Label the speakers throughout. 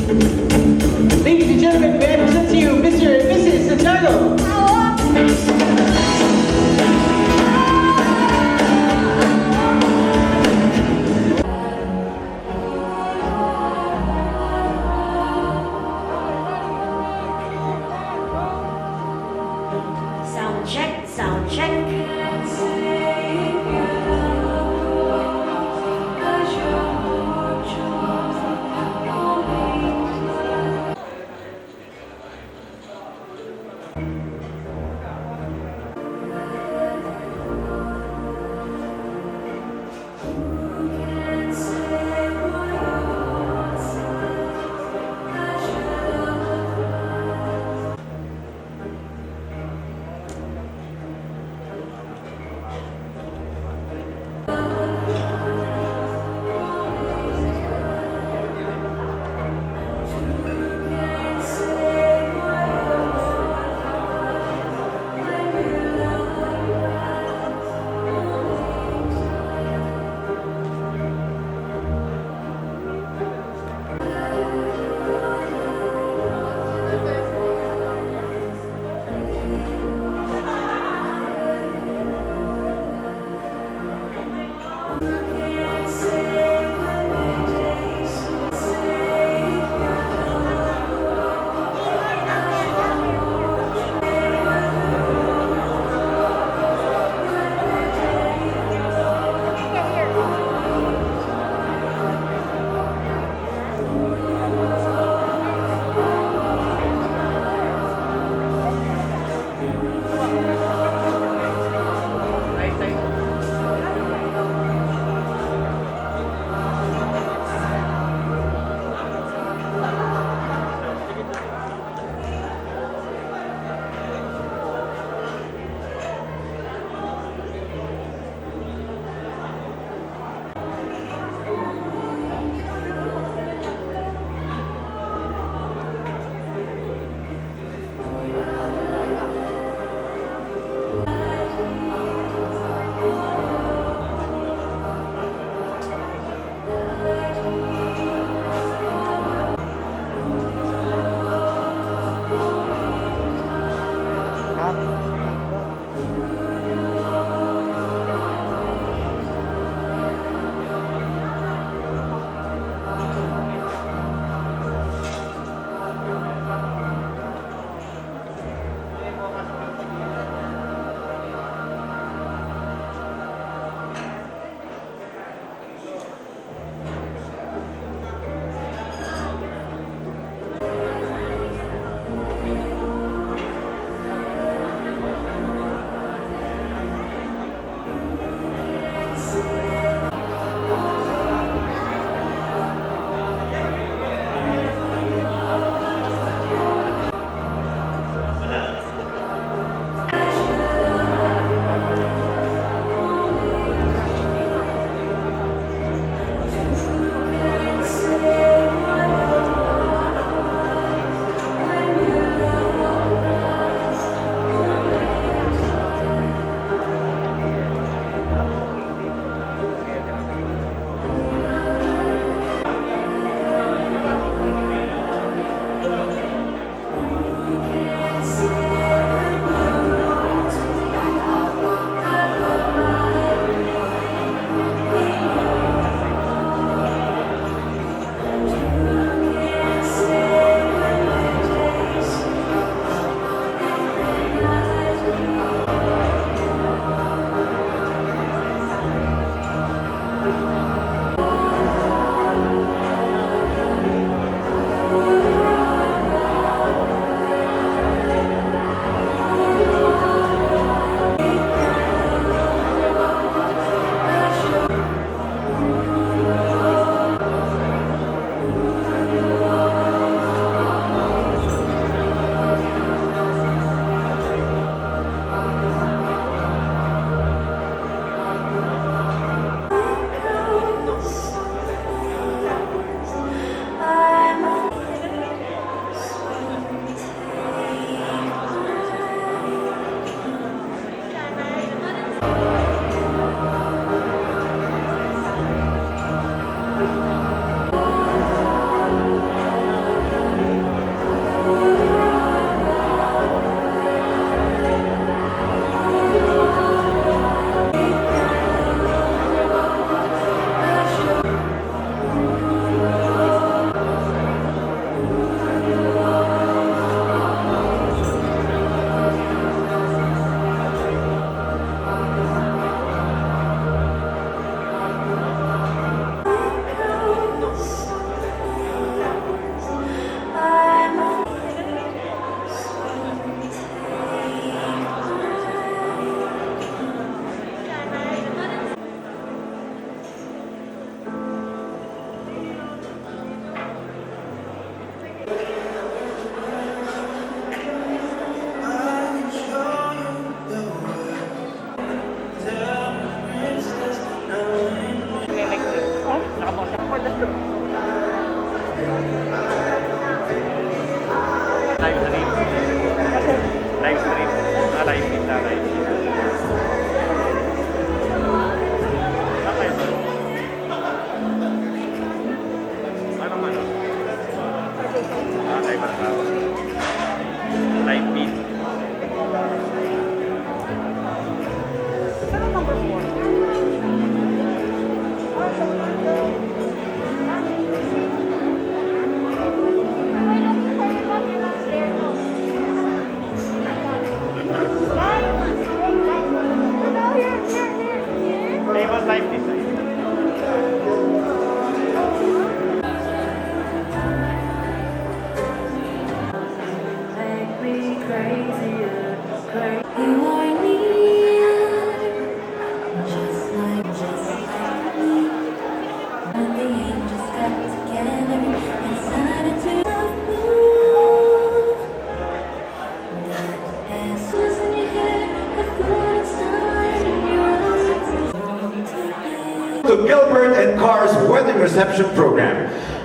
Speaker 1: Ladies and gentlemen, may I present to you Mr. and Mrs. Santiago.
Speaker 2: Sound check, sound check.
Speaker 3: Light beat. Famous light beat.
Speaker 2: Make me crazier, you are near, just like me. When the angels got together and decided to move, as soon as in your head, the good sign in your eyes.
Speaker 4: To Gilbert and Kar's Wedding Reception Program.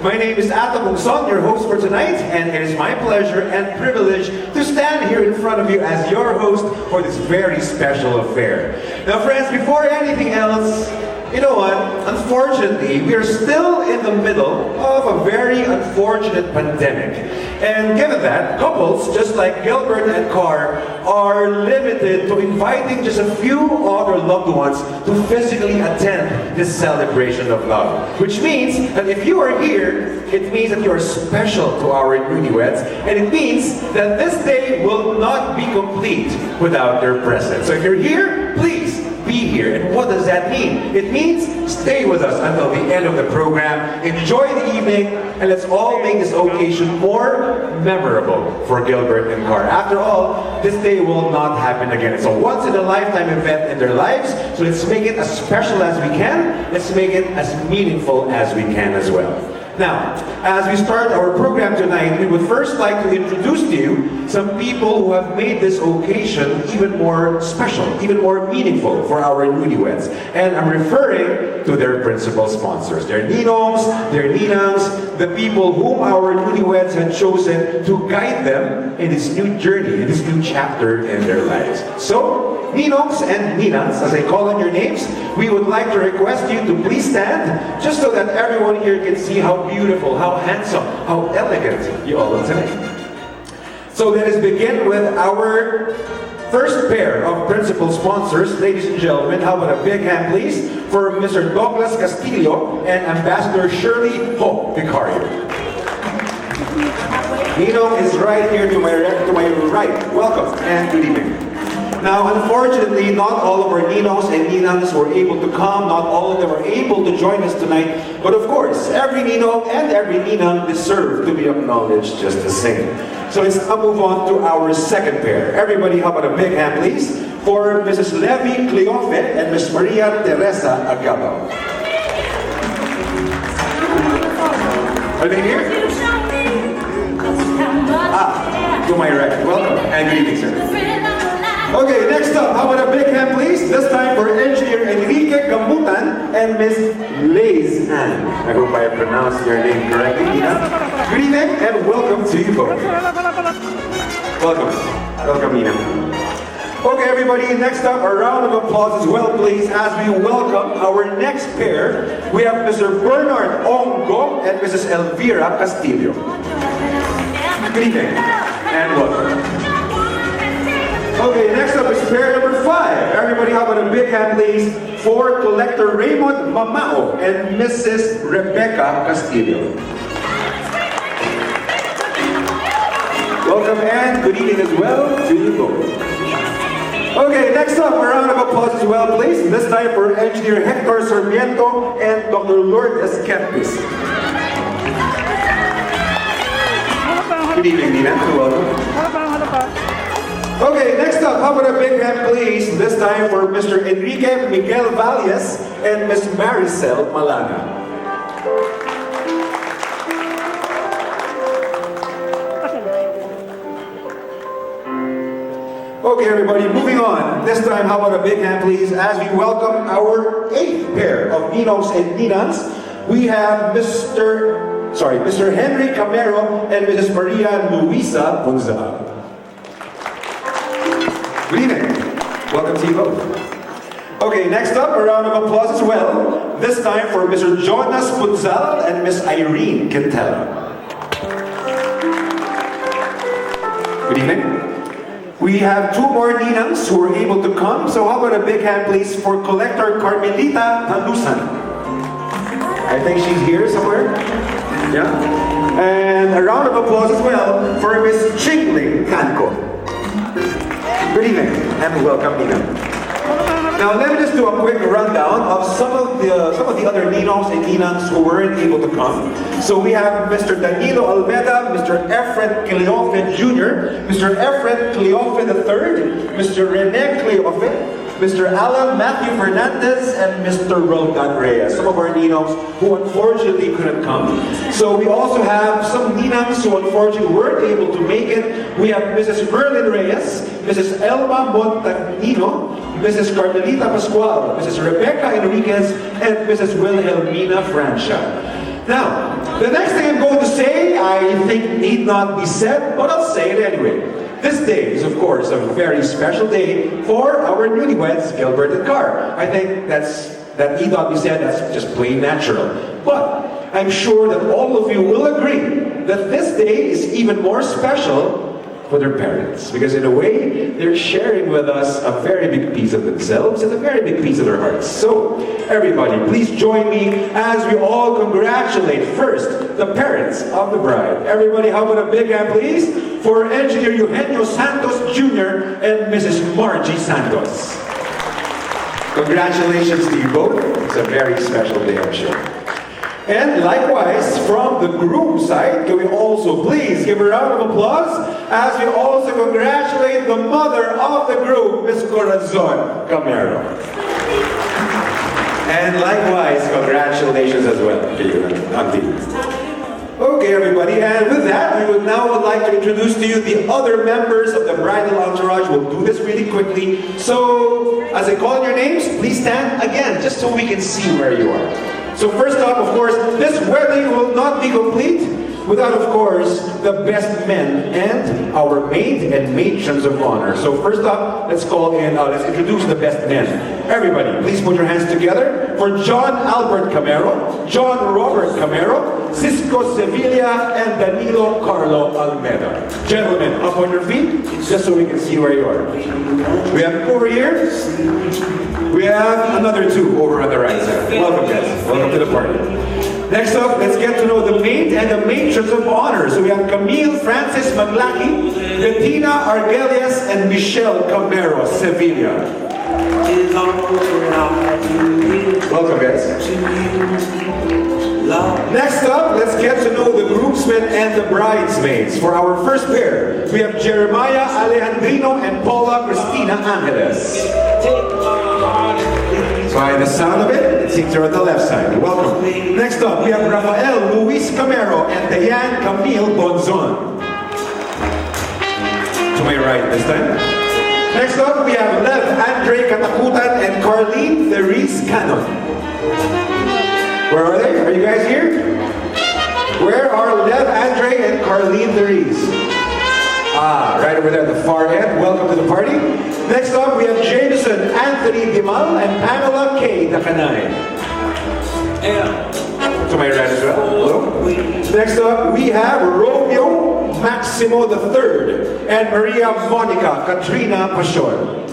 Speaker 4: My name is Ato Bungson, your host for tonight, and it is my pleasure and privilege to stand here in front of you as your host for this very special affair. Now friends, before anything else, you know what? Unfortunately, we are still in the middle of a very unfortunate pandemic. And given that, couples just like Gilbert and Kar are limited to inviting just a few other loved ones to physically attend this celebration of love. Which means that if you are here, it means that you are special to our newlyweds, and it means that this day will not be complete without your presence. So if you're here, please be here. And what does that mean? It means stay with us until the end of the program, enjoy the evening, and let's all make this occasion more memorable for Gilbert and Kar. After all, this day will not happen again. It's a once-in-a-lifetime event in their lives, so let's make it as special as we can. Let's make it as meaningful as we can as well. Now, as we start our program tonight, we would first like to introduce to you some people who have made this occasion even more special, even more meaningful for our newlyweds. And I'm referring to their principal sponsors, their ninongs, their ninangs, the people whom our newlyweds had chosen to guide them in this new journey, in this new chapter in their lives. So, ninongs and ninangs, as I call on your names, we would like to request you to please stand, just so that everyone here can see how beautiful, how handsome, how elegant you all are tonight. So let us begin with our first pair of principal sponsors. Ladies and gentlemen, how about a big hand please for Mr. Douglas Castillo and Ambassador Shirley Ho Vicario. Nino is right here to my right. Welcome and good evening. Now, unfortunately, not all of our ninongs and ninangs were able to come. Not all of them were able to join us tonight. But of course, every ninong and every ninang deserve to be acknowledged just the same. So let's now move on to our second pair. Everybody, how about a big hand, please, for Mrs. Levy Cleofe and Miss Maria Teresa Agabo. Are they here? To my right. Welcome and good evening, sir. Okay, next up, how about a big hand please? This time for Engineer Enrique Gambutan and Miss Liz Ann. I hope I pronounced your name correctly, Nina. Good evening and welcome to you both. Welcome. Welcome, Nina. Okay, everybody, next up, a round of applause as well, please, as we welcome our next pair. We have Mr. Bernard Ongo and Mrs. Elvira Castillo. Good evening and welcome. Okay, next up is pair number 5. Everybody, how about a big hand, please, for Collector Raymond Mamao and Mrs. Rebecca Castillo. Welcome and good evening as well to you both. Okay, next up, a round of applause as well, please. This time for Engineer Hector Sarmiento and Dr. Lourdes Kempis. Good evening, Nina. Welcome. Okay, next up, how about a big hand, please, this time for Mr. Enrique Miguel Valles and Miss Maricel Malana. Okay, everybody, moving on. This time, how about a big hand, please, as we welcome our 8th pair of ninongs and ninangs. We have Mr. Henry Camero and Mrs. Maria Luisa Punza. Good evening. Welcome to you both. Okay, next up, a round of applause as well. This time for Mr. Jonas Punzal and Miss Irene Quintela. Good evening. We have two more ninangs who were able to come, so how about a big hand please for collector Carmelita Tandusan. I think she's here somewhere. Yeah. And a round of applause as well for Miss Chingling Kanko. Good evening and welcome, Nina. Now let me just do a quick rundown of some of the other ninongs and ninangs who weren't able to come. So we have Mr. Danilo Almeda, Mr. Efren Cleofe Jr., Mr. Efren Cleofe III, Mr. Rene Cleofe, Mr. Alan Matthew Fernandez, and Mr. Roldan Reyes. Some of our ninongs who unfortunately couldn't come. So we also have some ninangs who unfortunately weren't able to make it. We have Mrs. Merlin Reyes, Mrs. Elma Montagnino, Mrs. Carmelita Pascual, Mrs. Rebecca Enriquez, and Mrs. Wilhelmina Francia. Now, the next thing I'm going to say, I think need not be said, but I'll say it anyway. This day is, of course, a very special day for our newlyweds, Gilbert and Kar. I think that need not be said, that's just plain natural. But I'm sure that all of you will agree that this day is even more special for their parents. Because in a way, they're sharing with us a very big piece of themselves and a very big piece of their hearts. So, everybody, please join me as we all congratulate first the parents of the bride. Everybody, how about a big hand, please, for Engineer Eugenio Santos Jr. and Mrs. Margie Santos. Congratulations to you both. It's a very special day, I'm sure. And likewise, from the groom side, can we also please give a round of applause as we also congratulate the mother of the groom, Miss Corazon Camero. And likewise, congratulations as well to you, Auntie. Okay, everybody, and with that, I would like to introduce to you the other members of the bridal entourage. We'll do this really quickly. So, as I call your names, please stand again, just so we can see where you are. So first up, of course, this wedding will not be complete without, of course, the best men and our maid and matrons of honor. So first up, let's introduce the best men. Everybody, please put your hands together for John Albert Camero, John Robert Camero, Cisco Sevilla, and Danilo Carlo Almeda. Gentlemen, up on your feet, just so we can see where you are. We have over here. We have another two over on the right side. Welcome, guys. Welcome to the party. Next up, let's get to know the maid and the matrons of honor. So we have Camille Francis Maglaki, Bettina Argelias, and Michelle Camero, Sevilla. Welcome, guys. Next up, let's get to know the groomsmen and the bridesmaids. For our first pair, we have Jeremiah Alejandrino and Paula Cristina Angeles. By the sound of it, it seems you're on the left side. Welcome. Next up, we have Rafael Luis Camero and Diane Camille Bonzon. To my right this time. Next up, we have Lev Andre Katakutan and Carlene Therese Cannon. Where are they? Are you guys here? Where are Lev Andre and Carlene Therese? Ah, right over there at the far end. Welcome to the party. Next up, we have Jameson Anthony Dimal and Pamela K. Dakanay. To my right as well. Hello. Next up, we have Romeo Maximo III and Maria Monica Katrina Pashon.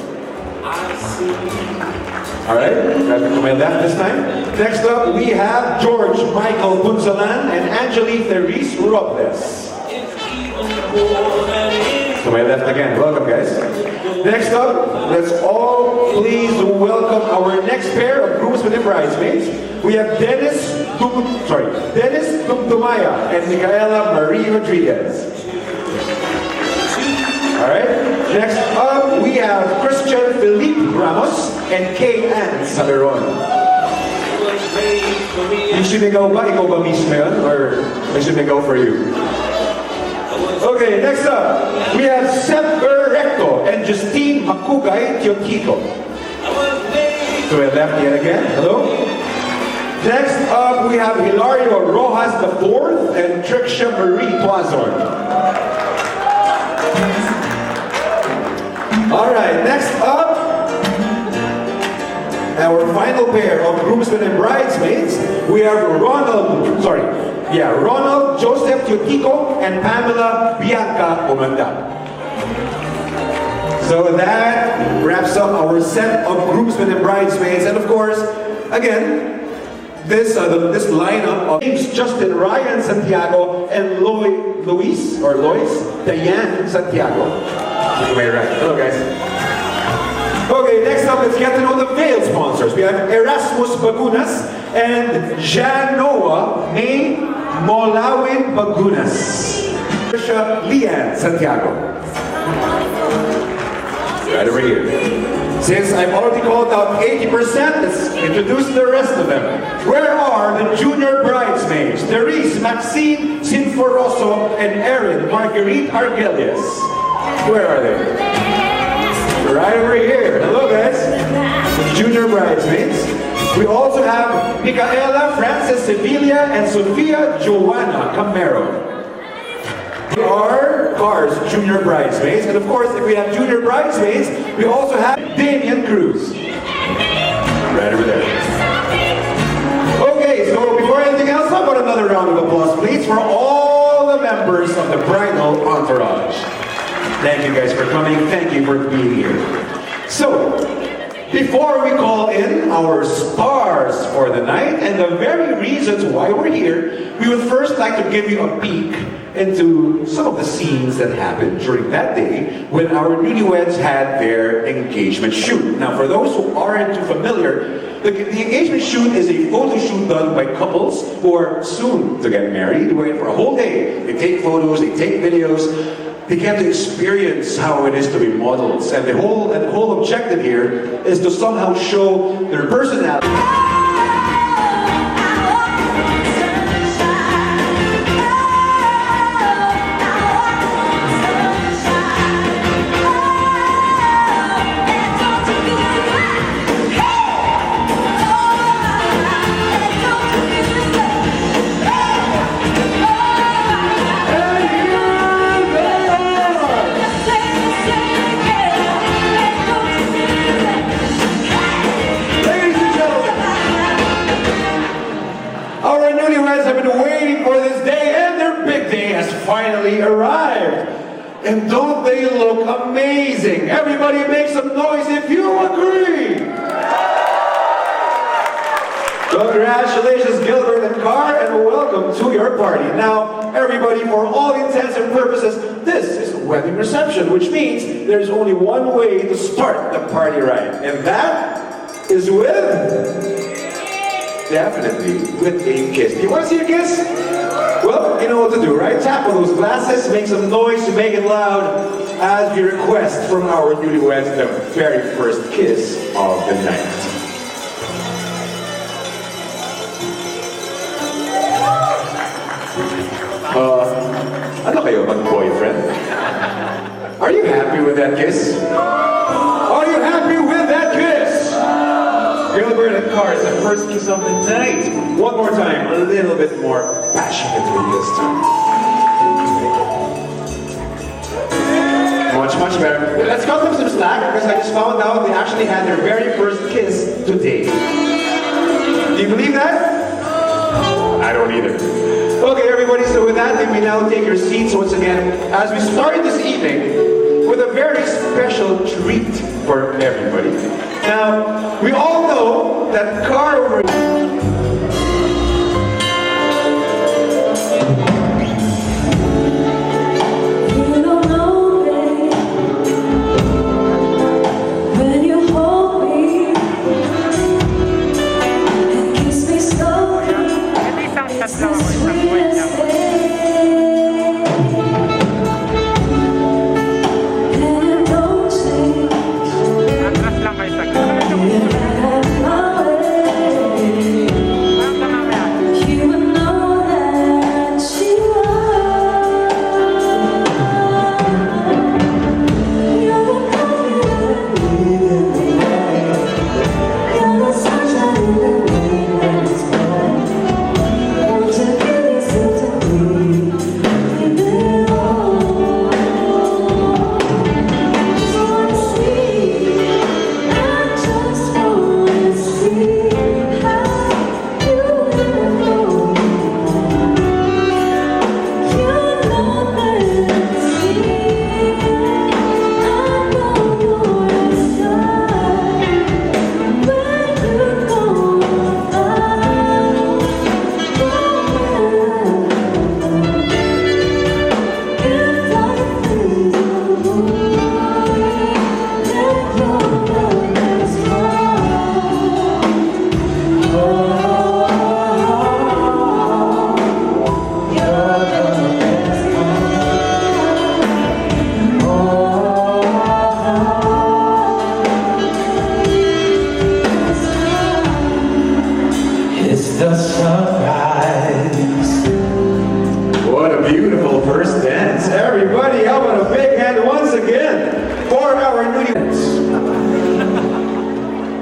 Speaker 4: All right, to my left this time. Next up, we have George Michael Bunzalan and Angelique Therese Robles. To my left again. Welcome, guys. Next up, let's all please welcome our next pair of groomsmen and bridesmaids. We have Dennis Dumdumaya and Micaela Marie Rodriguez. All right. Next up, we have Christian Felipe Ramos and Kay Ann Saberon. Yung sumigaw ba? Ikaw ba mismo yun? Or may sumigaw for you? Okay, next up, we have Seth Recto and Justine Makugay Teotico. To my left yet again. Hello. Next up, we have Hilario Rojas IV and Trixia Marie Tuazon. Alright, next up, our final pair of groomsmen and bridesmaids, we have Ronald Joseph Teotico and Pamela Bianca Omanda. So that wraps up our set of groomsmen and bridesmaids. And of course, again, this lineup of names: Justin, Ryan, Santiago, and Lois Diane Santiago. Way right. Hello, guys. Okay, next up, let's get to know the veil sponsors. We have Erasmus Bagunas and Janoa May Molawin Bagunas. Trisha Lian Santiago. Right over here. Since I've already called out 80%, let's introduce the rest of them. Where are the junior bridesmaids? Therese, Maxine Sinforoso, and Erin Marguerite Argelius. Where are they? Right over here. Hello, guys. The junior bridesmaids. We also have Micaela, Frances, Sevilla, and Sofia Joanna Camero. We are Kar's junior bridesmaids, and of course, if we have junior bridesmaids, we also have Damian Cruz. Right over there. Okay, so before anything else, how about another round of applause, please, for all the members of the bridal entourage. Thank you guys for coming. Thank you for being here. So, before we call in our stars for the night and the very reasons why we're here, we would first like to give you a peek into some of the scenes that happened during that day when our newlyweds had their engagement shoot. Now, for those who aren't too familiar, the engagement shoot is a photo shoot done by couples who are soon to get married. They wait for a whole day. They take photos, they take videos. They get to experience how it is to be models. And the whole objective here is to somehow show their personality. Finally arrived. And don't they look amazing? Everybody make some noise if you agree. Congratulations, Gilbert and Kar, and welcome to your party. Now, everybody, for all intents and purposes, this is a wedding reception, which means there's only one way to start the party right, and that is definitely with a kiss. Do you want to see a kiss? Well, you know what to do, right? Tap on those glasses, make some noise to make it loud as we request from our newlyweds the very first kiss of the night. Ano kayo, mag-boyfriend? Are you happy with that kiss? Are you happy with that kiss? Gilbert and Kar, the first kiss of the night. One more time, a little bit more passionately this time. Much better. Let's cut them some slack because I just found out they actually had their very first kiss today. Do you believe that? I don't either. Okay, everybody, so with that, we now take your seats once again as we start this evening with a very special treat for everybody. Now, we all know that Kar over
Speaker 2: Give me something.
Speaker 4: a beautiful first dance. Everybody, how about a big hand once again for our newlyweds?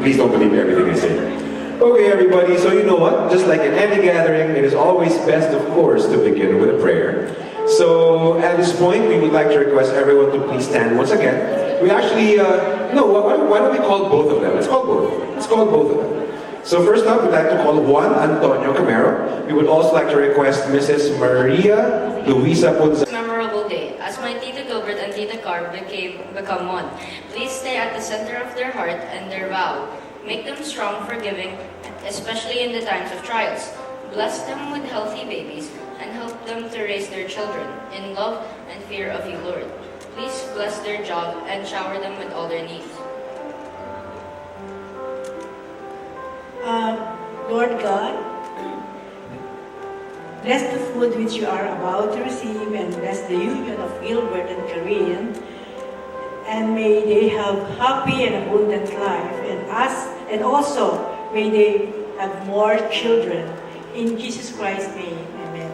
Speaker 4: Please don't believe everything I say. Okay, everybody, so you know what? Just like in any gathering, it is always best, of course, to begin with a prayer. So at this point, we would like to request everyone to please stand once again. We actually, no, why don't we call both of them? Let's call both. Let's call both of them. So first up, we'd like to call Juan Antonio Camero. We would also like to request Mrs. Maria Luisa Punza.
Speaker 5: Memorable day, as my Tita Gilbert and Tita Kar become one. Please stay at the center of their heart and their vow. Make them strong, forgiving, especially in the times of trials. Bless them with healthy babies and help them to raise their children in love and fear of you, Lord. Please bless their job and shower them with all their needs.
Speaker 6: Lord God, bless the food which you are about to receive and bless the union of Gilbert and Kar, and may they have happy and abundant life, and also may they have more children. In Jesus Christ's name, amen.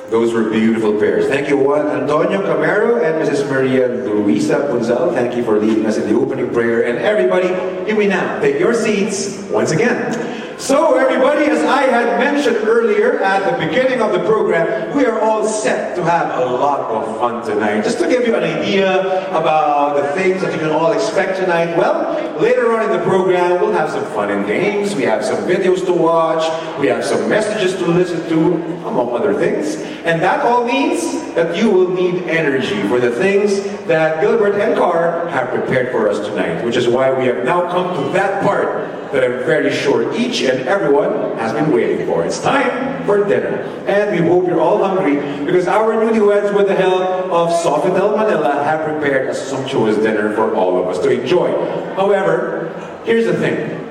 Speaker 4: Those were beautiful prayers. Thank you, Juan Antonio Camero and Mrs. Maria Luisa Punzal. Thank you for leading us in the opening prayer. And everybody, you may now take your seats once again. So everybody, as I had mentioned earlier at the beginning of the program, we are all set to have a lot of fun tonight. Just to give you an idea about the things that you can all expect tonight, well, later on in the program, we'll have some fun and games. We have some videos to watch. We have some messages to listen to, among other things. And that all means that you will need energy for the things that Gilbert and Kar have prepared for us tonight, which is why we have now come to that part that I'm very sure each and everyone has been waiting for. It's time for dinner. And we hope you're all hungry because our newlyweds, with the help of Sofitel Manila, have prepared a sumptuous dinner for all of us to enjoy. However, here's the thing.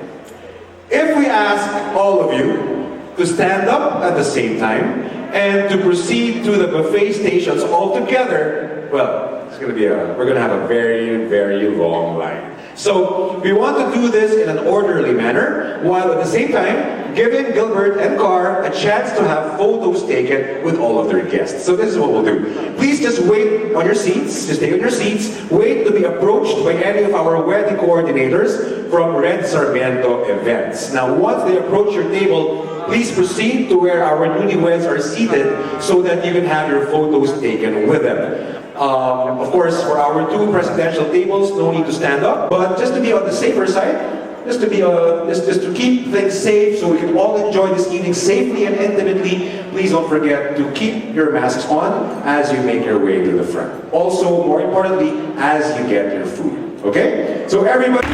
Speaker 4: If we ask all of you to stand up at the same time and to proceed to the buffet stations all together, well, we're gonna have a very, very long line. So we want to do this in an orderly manner, while at the same time giving Gilbert and Kar a chance to have photos taken with all of their guests. So this is what we'll do. Please just wait on your seats, just stay on your seats, wait to be approached by any of our wedding coordinators from Red Sarmiento Events. Now once they approach your table, please proceed to where our newlyweds are seated so that you can have your photos taken with them. Of course, for our two presidential tables, no need to stand up, but just to be on the safer side, just to keep things safe so we can all enjoy this evening safely and intimately, please don't forget to keep your masks on as you make your way to the front. Also, more importantly, as you get your food. Okay? So everybody...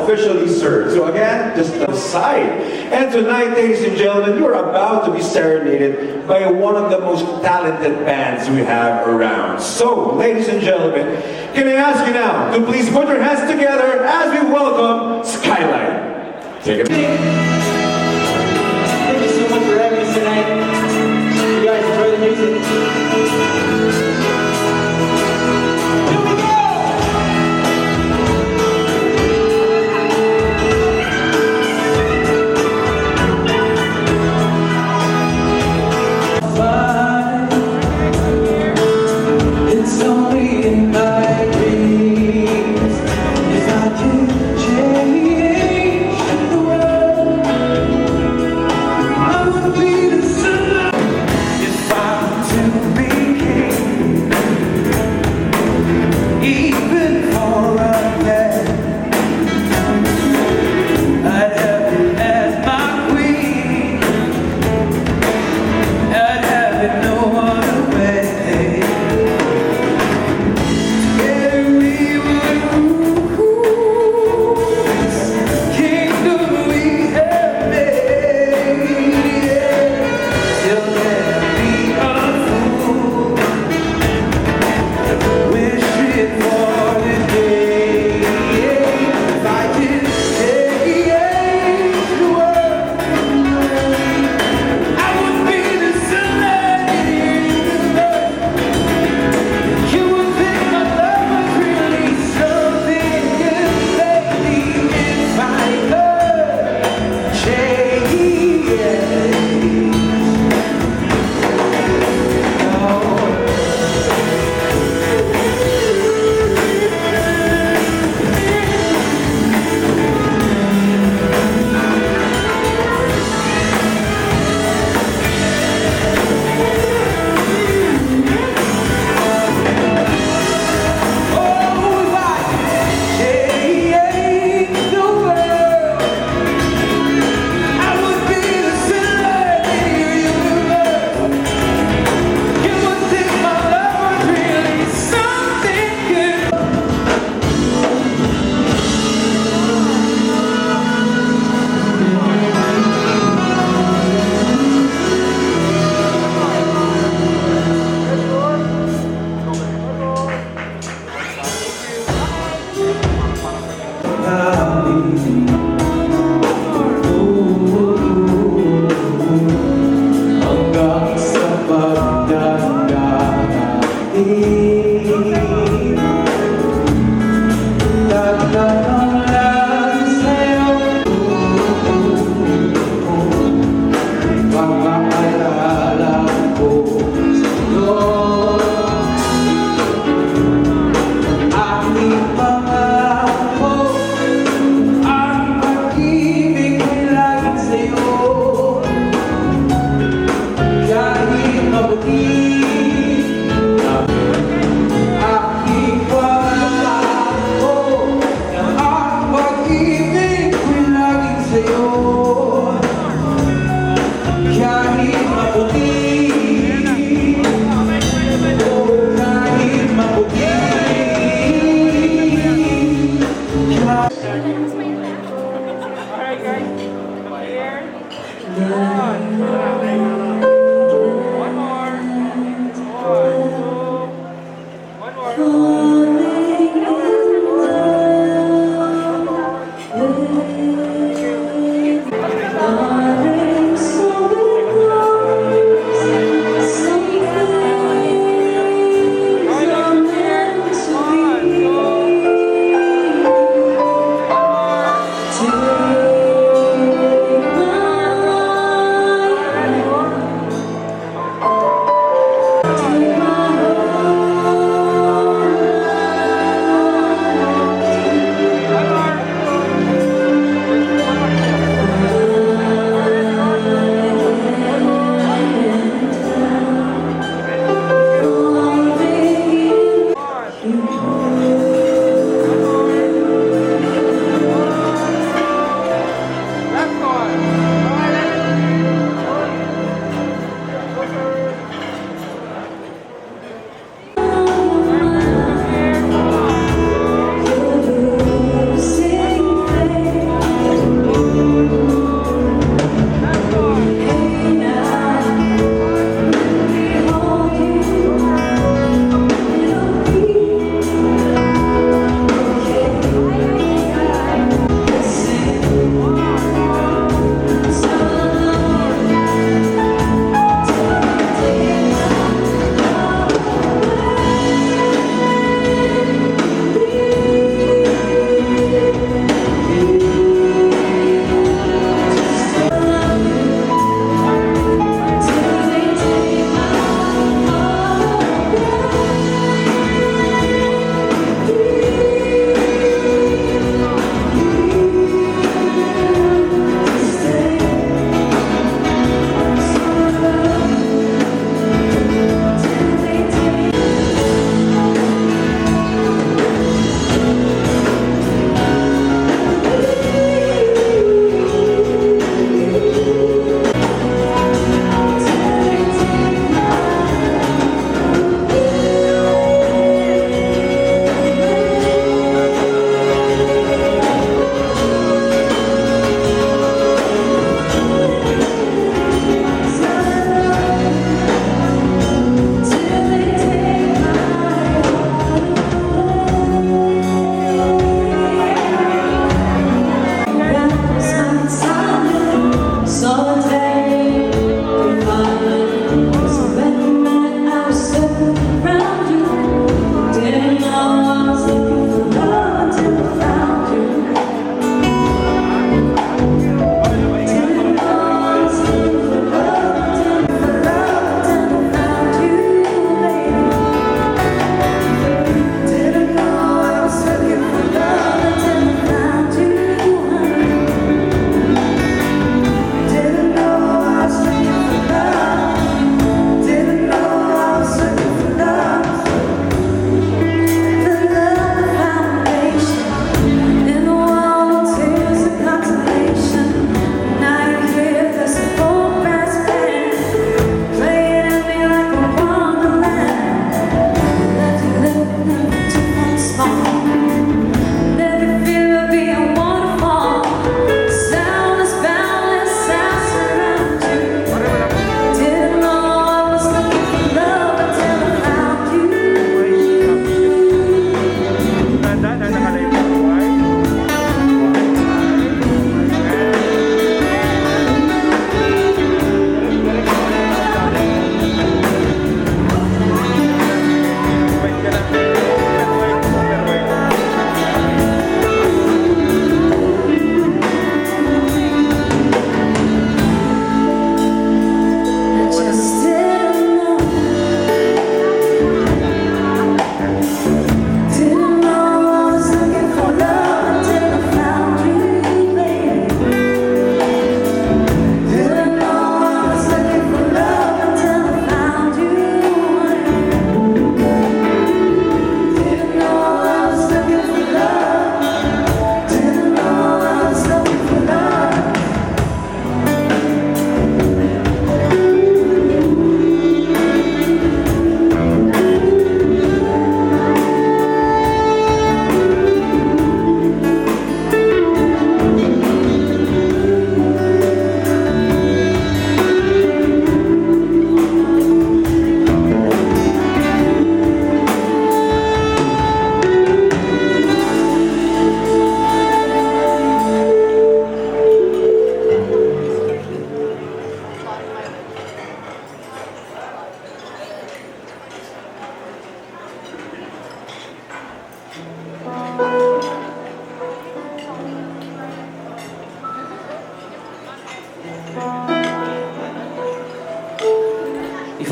Speaker 4: officially served. So again, just aside. And tonight, ladies and gentlemen, you're about to be serenaded by one of the most talented bands we have around. So, ladies and gentlemen, can I ask you now to please put your hands together as we welcome Skyline. Take it.
Speaker 1: Thank you so much for having us tonight. You guys enjoy the music.
Speaker 7: To be
Speaker 1: Tatanong lang sa'yo pagkakaalala ko sa'yo. Aking pangako ang pag-ibig ko'y laging sa'yo. Kahit mabuti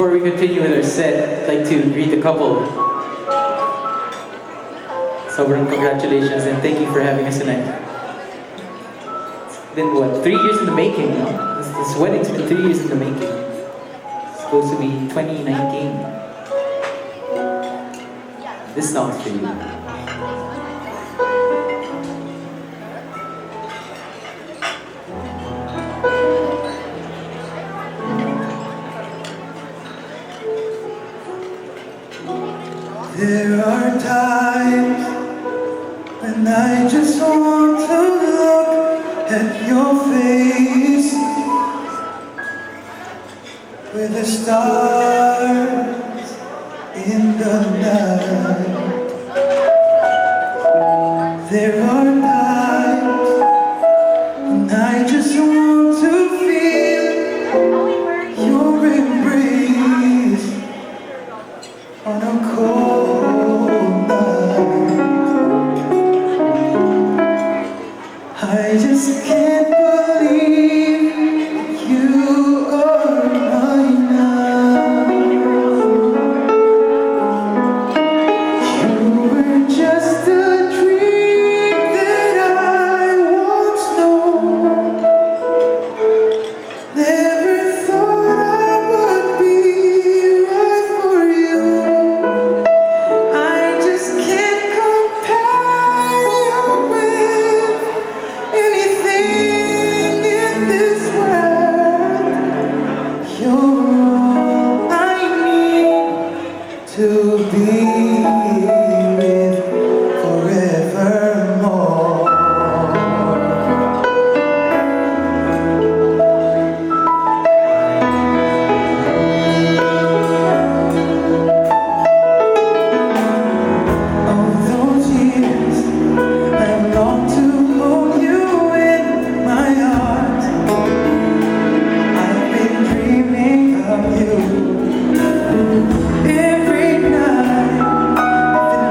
Speaker 1: Before we continue with our set, I'd like to greet the couple. Sobrang congratulations and thank you for having us tonight. It's been what, 3 years in the making, no? This wedding's been 3 years in the making. It's supposed to be 2019. This song's for you.
Speaker 7: There are times when I just want to look at your face with the stars in the night. There are times when I just want to feel your embrace on a cold night. I just can't believe you are mine now. You were just a dream that I once known. Never thought I would be right for you. I just can't compare you with anything in this world. You're all I need to be with forevermore. All those years I long to hold you in my arms. I've been dreaming of you every night. If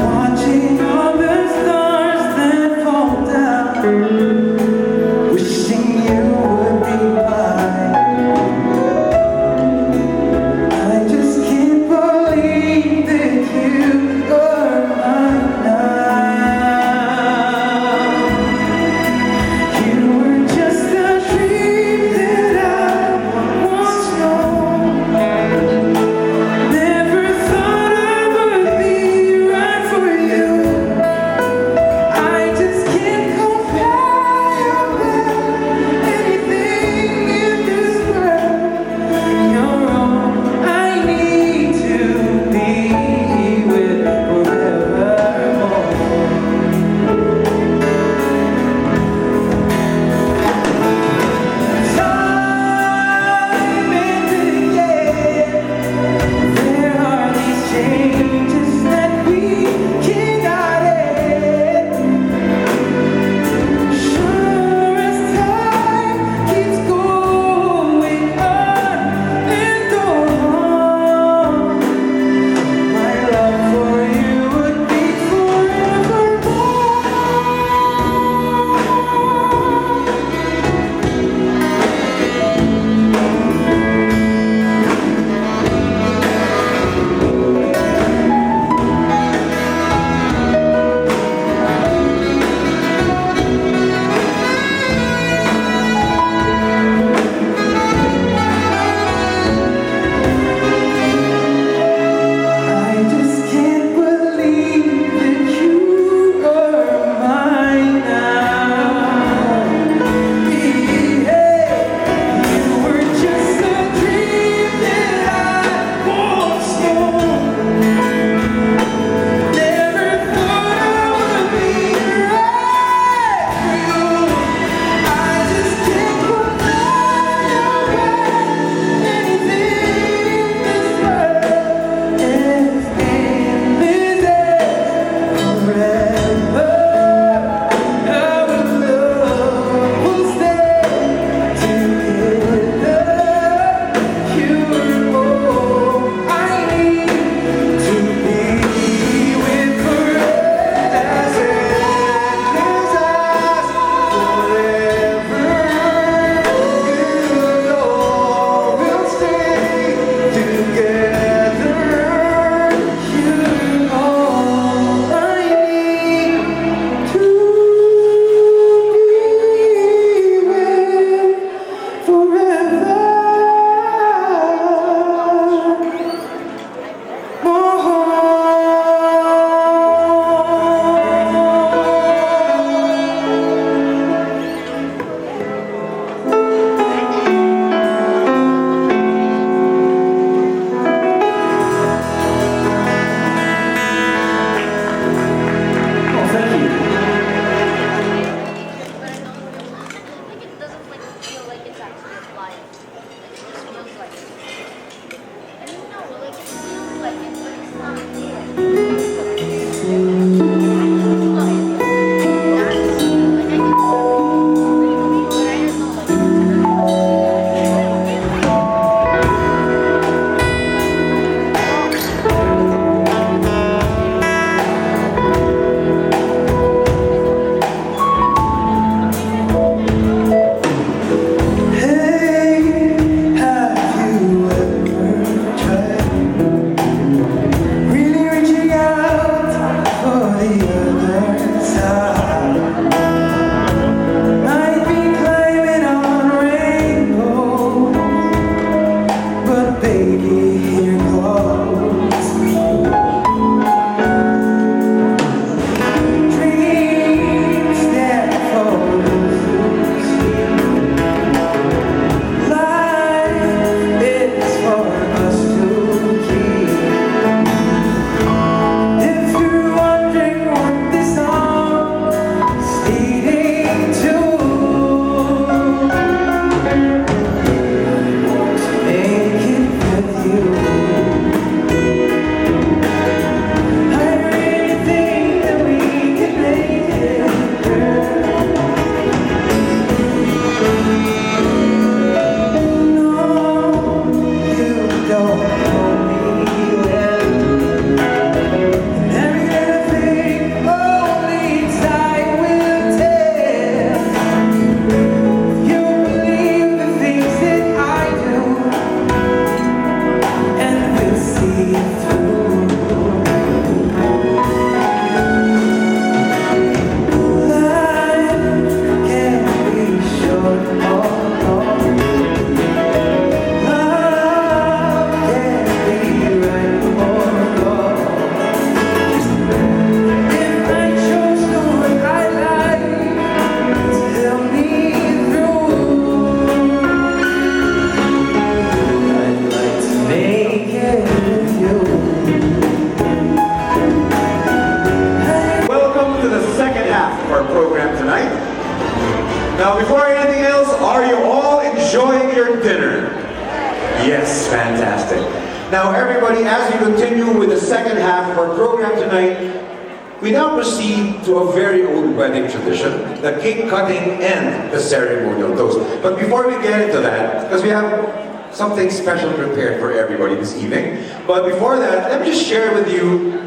Speaker 4: Now everybody, as we continue with the second half of our program tonight, we now proceed to a very old wedding tradition, the cake cutting and the ceremonial toast. But before we get into that, because we have something special prepared for everybody this evening, but before that, let me just share with you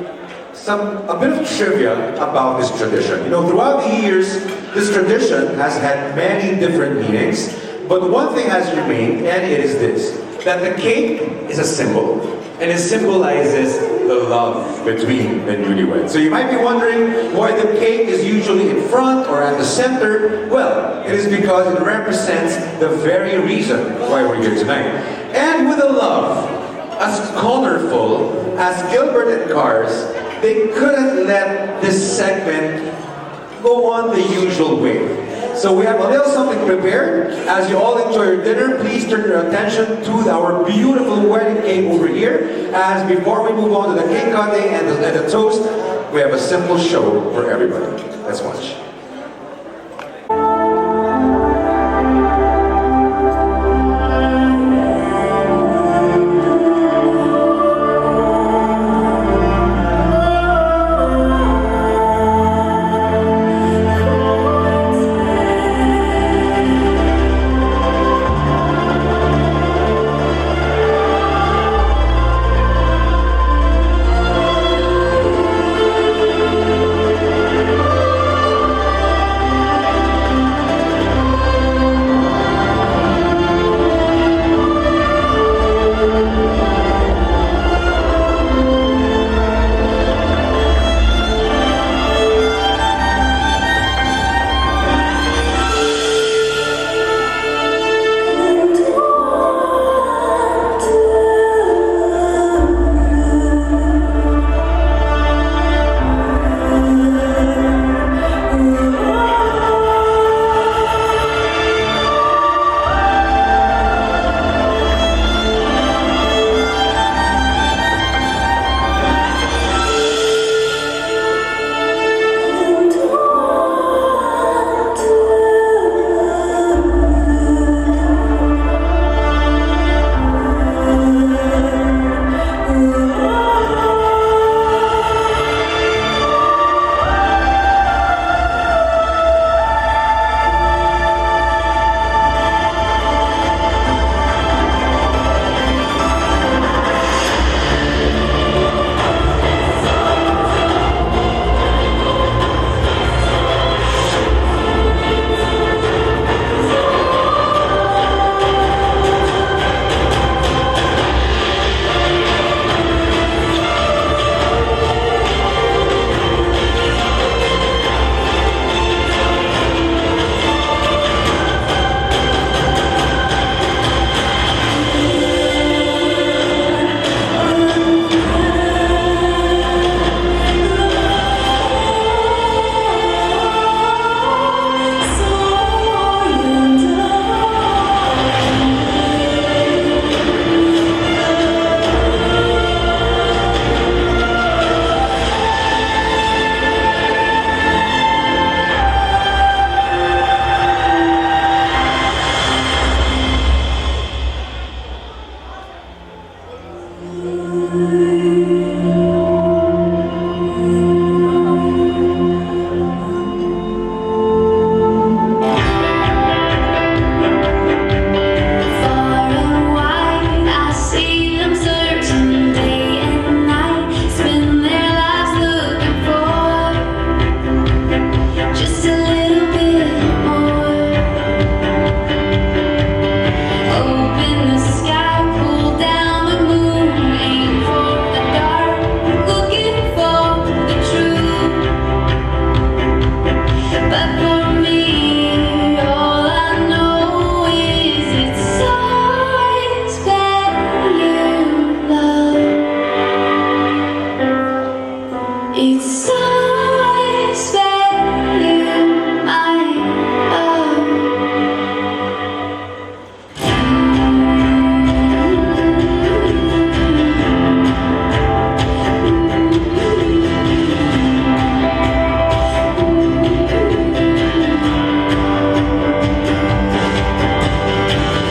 Speaker 4: a bit of trivia about this tradition. You know, throughout the years, this tradition has had many different meanings, but one thing has remained, and it is this, that the cake is a symbol, and it symbolizes the love between the newlyweds. So you might be wondering why the cake is usually in front or at the center. Well, it is because it represents the very reason why we're here tonight. And with a love as colorful as Gilbert and Kar's, they couldn't let this segment go on the usual way. So we have a little something prepared. As you all enjoy your dinner, please turn your attention to our beautiful wedding cake over here. As before we move on to the cake cutting and the toast, we have a simple show for everybody. Let's watch.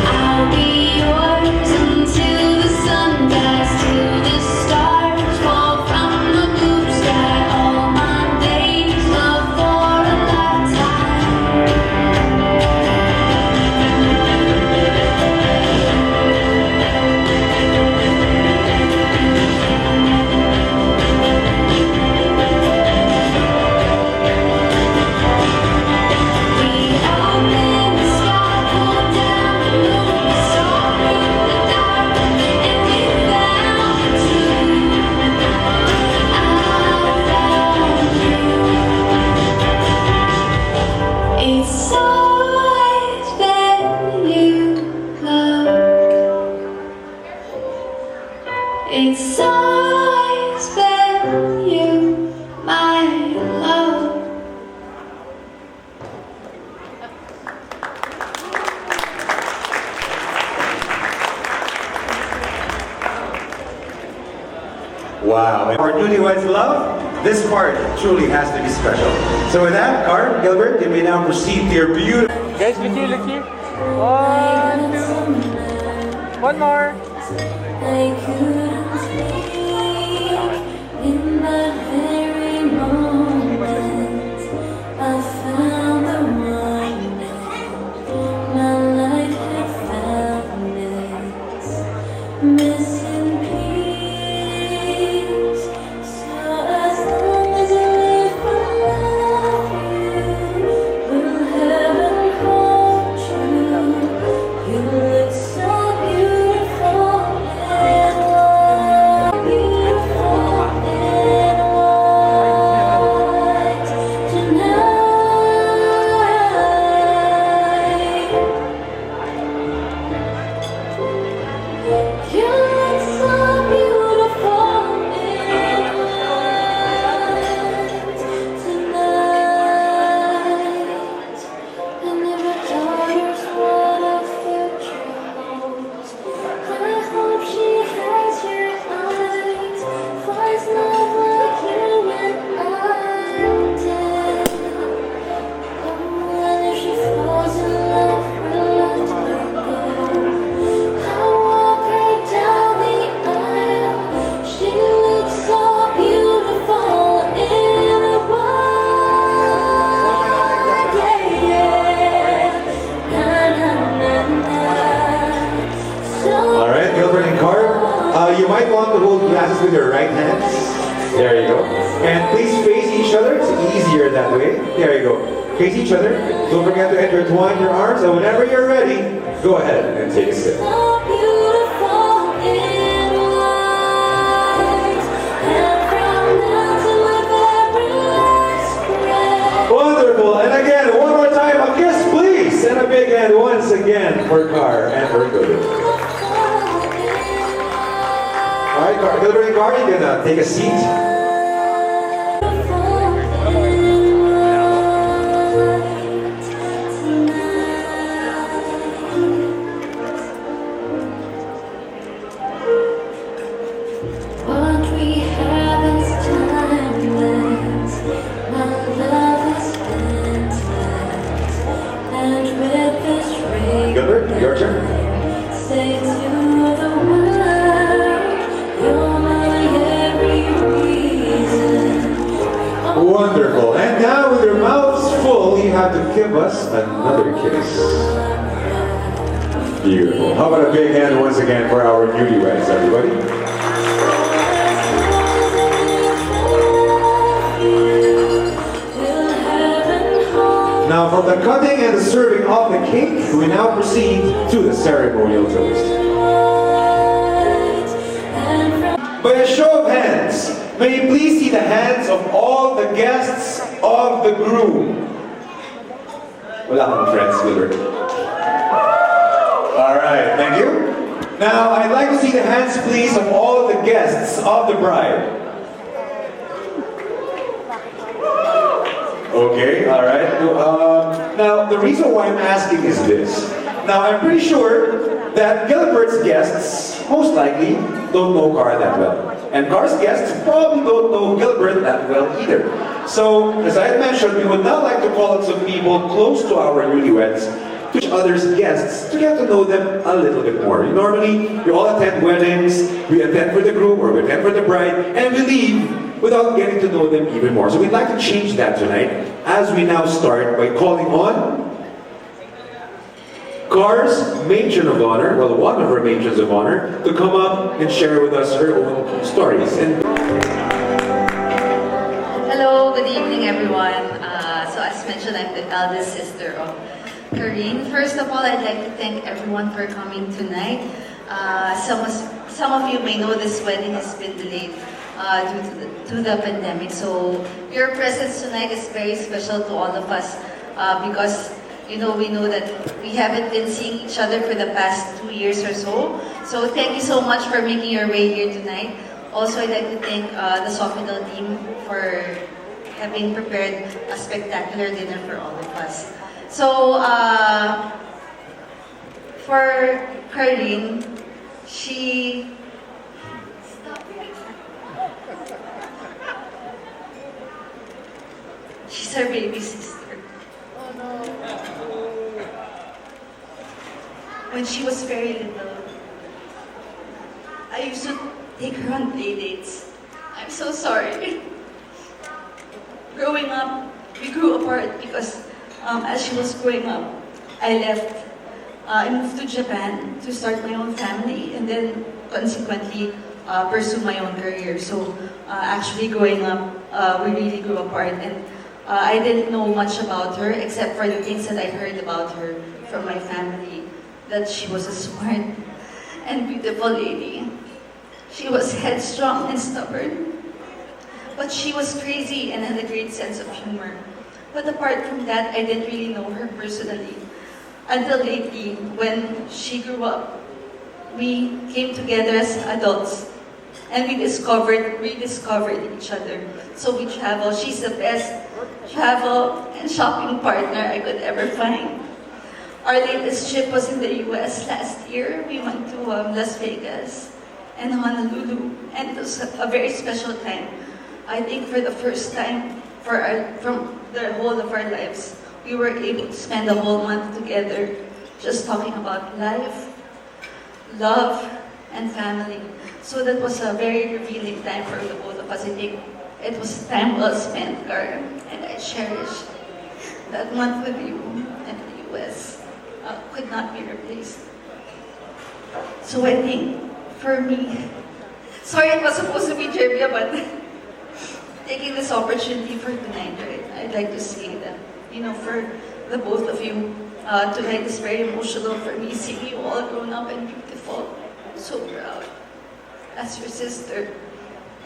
Speaker 2: I'll be yours until the sun dies.
Speaker 4: our newlyweds love, this part truly has to be special. So with that, Kar, Gilbert, you may now proceed to your beautiful...
Speaker 3: Guys, look here, look here. 1, 2. One more.
Speaker 2: I couldn't sleep in that very moment. I found the one my life had found its missing piece. So as long as I live for love you, will heaven hold you? You look so beautiful in white, beautiful in white tonight. You look so beautiful in white tonight. And if a daughter's what a future holds, I hope she has your eyes, finds love like you and I did. And if she falls in love, we'll let her go. I'll walk her down the aisle. She looks so beautiful in a white, yeah, yeah. Na, na, na, na. So
Speaker 4: All right, Gilbert and Kar, you might want to hold glasses with your right hands. There you go. And please face each other. It's easier that way. There you go. Face each other. Don't forget to intertwine your arms. And whenever you're ready, go ahead and take a sip.
Speaker 2: so beautiful in white, and from now to every last breath.
Speaker 4: Wonderful. And again, one more time, a kiss, please. And a big hand once again for Kar and for Gilbert. All right, Kar, Gilbert and Kar, you can take a seat.
Speaker 2: What we have is timeless. My love is endless. And with this ring,
Speaker 4: Gilbert, your turn.
Speaker 2: say to the world, you're my every reason.
Speaker 4: Wonderful. And now with your mouths full, you have to give us another kiss. Beautiful. How about a big hand once again for our newlyweds, everybody? Now from the cutting and the serving of the cake, we now proceed to the ceremonial toast. By a show of hands, may you please see the hands of all the guests of the groom. Wala kang friends, Gilbert. All right, thank you. Now, I'd like to see the hands, please, of all the guests of the bride. Okay, all right. Now, the reason why I'm asking is this. Now, I'm pretty sure that Gilbert's guests most likely don't know Kar that well. And Kar's guests probably don't know Gilbert that well either. So, as I had mentioned, we would now like to call on some people close to our newlyweds, to each other's guests, to get to know them a little bit more. Normally, we all attend weddings, we attend for the groom or we attend for the bride, and we leave without getting to know them even more. So we'd like to change that tonight as we now start by calling on Kar's matron of honor, well, one of her matrons of honor, to come up and share with us her own stories. And
Speaker 8: Hello, good evening everyone. So as mentioned, I'm the eldest sister of Kareen. First of all, I'd like to thank everyone for coming tonight. Some of you may know this wedding has been delayed due to the pandemic. So your presence tonight is very special to all of us because we know that we haven't been seeing each other for the past 2 years or so. So thank you so much for making your way here tonight. Also, I'd like to thank the Sofitel team for having prepared a spectacular dinner for all of us. So, for Kareen, she She's our baby sister. When she was very little, I used to take her on play dates. I'm so sorry. Growing up, we grew apart because as she was growing up, I left. I moved to Japan to start my own family and then consequently pursue my own career. So actually growing up, we really grew apart and I didn't know much about her except for the things that I heard about her from my family, that she was a smart and beautiful lady. She was headstrong and stubborn, but she was crazy and had a great sense of humor. But apart from that, I didn't really know her personally. Until lately, when she grew up, we came together as adults and we rediscovered each other. So we travel. She's the best travel and shopping partner I could ever find. Our latest trip was in the US last year. We went to Las Vegas and Honolulu, and it was a very special time. I think for the first time from the whole of our lives, we were able to spend a whole month together just talking about life, love, and family. So that was a very revealing time for the both of us. I think it was time well spent, Kar, and I cherish that month with you in the US. Could not be replaced. So I think, for me, sorry it was supposed to be trivia, but taking this opportunity for tonight, right, I'd like to say that, for the both of you, tonight is very emotional for me, seeing you all grown up and beautiful. I'm so proud as your sister.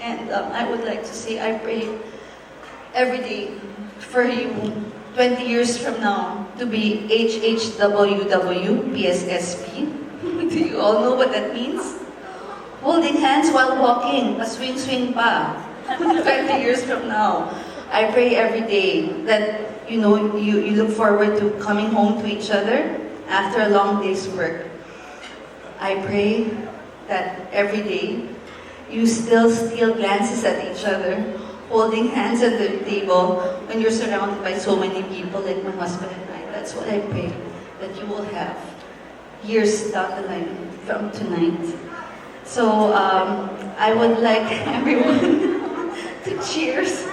Speaker 8: And I would like to say, I pray every day for you 20 years from now to be HHWW PSSP. Do you all know what that means? Holding hands while walking, a swing pa. 20 years from now. I pray every day that you look forward to coming home to each other after a long day's work. I pray that every day you still steal glances at each other, holding hands at the table when you're surrounded by so many people like my husband and I. That's what I pray that you will have years down the line from tonight. So I would like everyone to cheers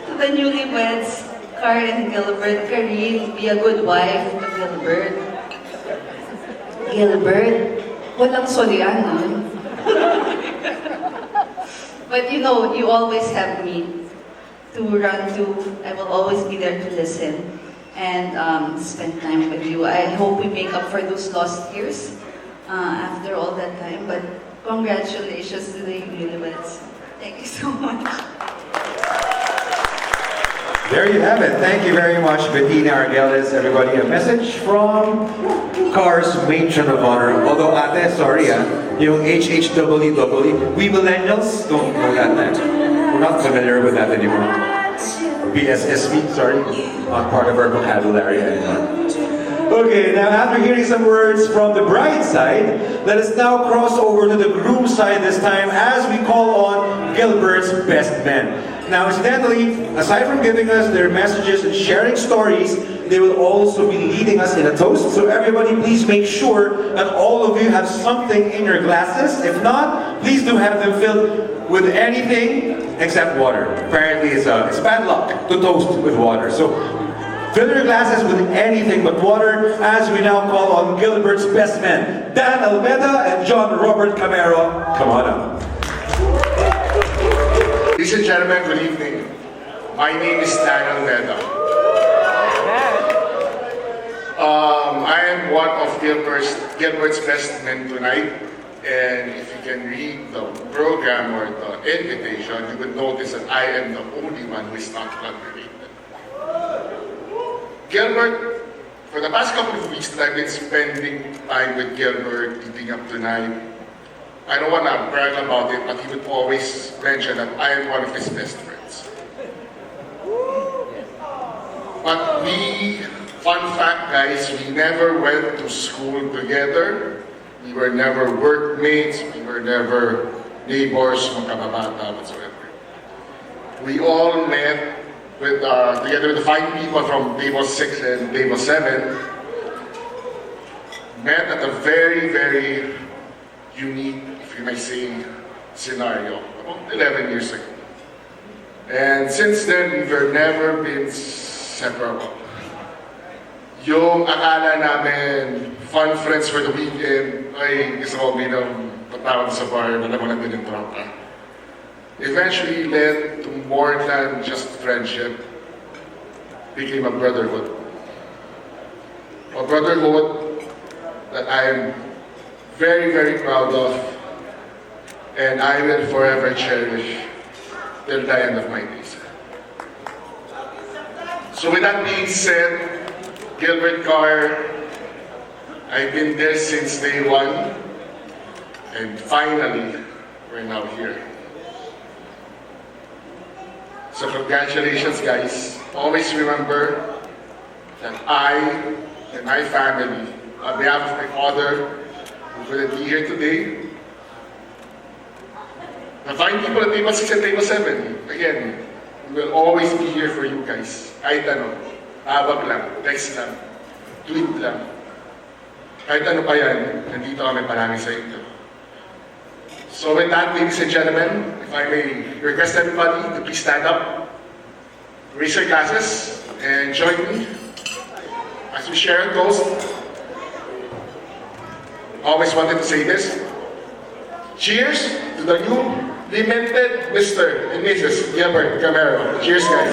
Speaker 8: to the newlyweds, Kar and Gilbert. Karine, be a good wife to Gilbert. Gilbert, walang Soriano. But you always have me to run to. I will always be there to listen and spend time with you. I hope we make up for those lost years after all that time. But congratulations to the newlyweds. Thank you so much.
Speaker 4: There you have it. Thank you very much, Bettina Argeles. Everybody, a message from Kar's matron of honor. Although, ate, sorry yung HHWW, we millennials don't know that. We're not familiar with that anymore. BSSP, sorry, not part of our vocabulary anymore. Okay, now after hearing some words from the bride side, let us now cross over to the groom side this time as we call on Gilbert's best men. Now, incidentally, aside from giving us their messages and sharing stories, they will also be leading us in a toast. So everybody, please make sure that all of you have something in your glasses. If not, please do have them filled with anything except water. Apparently, it's bad luck to toast with water. So fill your glasses with anything but water as we now call on Gilbert's best men, Dan Almeda and John Robert Camero. Come on up.
Speaker 9: Ladies and gentlemen, good evening. My name is Dan Almeda. I am one of Gilbert's best men tonight, and if you can read the program or the invitation, you would notice that I am the only one who is not graduated. Gilbert, for the past couple of weeks that I've been spending time with Gilbert leading up tonight, I don't want to brag about it, but he would always mention that I am one of his best friends. But fun fact guys, we never went to school together. We were never workmates, we were never neighbors, magkababata whatsoever. We all met together with the fine people from Table 6 and Table 7, met at a very, very unique, if you may say, scenario about 11 years ago. And since then, we've never been separable. Yung akala namin fun friends for the weekend ay gusto ko bilang patawad sa bar na naman din yung tropa. Eventually led to more than just friendship, became a brotherhood. A brotherhood that I am very, very proud of, and I will forever cherish till the end of my days. So with that being said, Gilbert Kar, I've been there since day one, and finally, we're now here. So congratulations, guys. Always remember that I and my family, on behalf of my father, who couldn't be here today, the fine people at Table 6 and Table 7, again, we will always be here for you guys. Kahit ano, tawag lang, text lang, tweet lang. Kahit ano pa yan, nandito kami palagi sa inyo. So with that, ladies and gentlemen, if I may request everybody to please stand up, raise your glasses, and join me as we share a toast. Always wanted to say this. Cheers to the new limited Mr. and Mrs. Gilbert and Kar. Cheers, guys.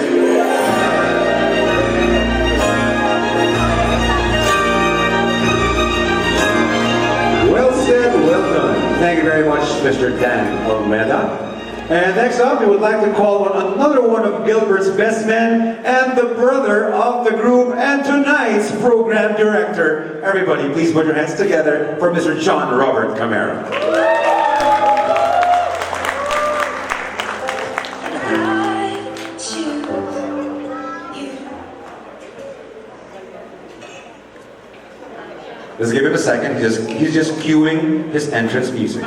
Speaker 4: Well said, well done. Thank you very much, Mr. Dan Almeida. And next up, we would like to call on another one of Gilbert's best men and the brother of the group and tonight's program director. Everybody, please put your hands together for Mr. John Robert Camara. Let's give him a second. He's just cueing his entrance music.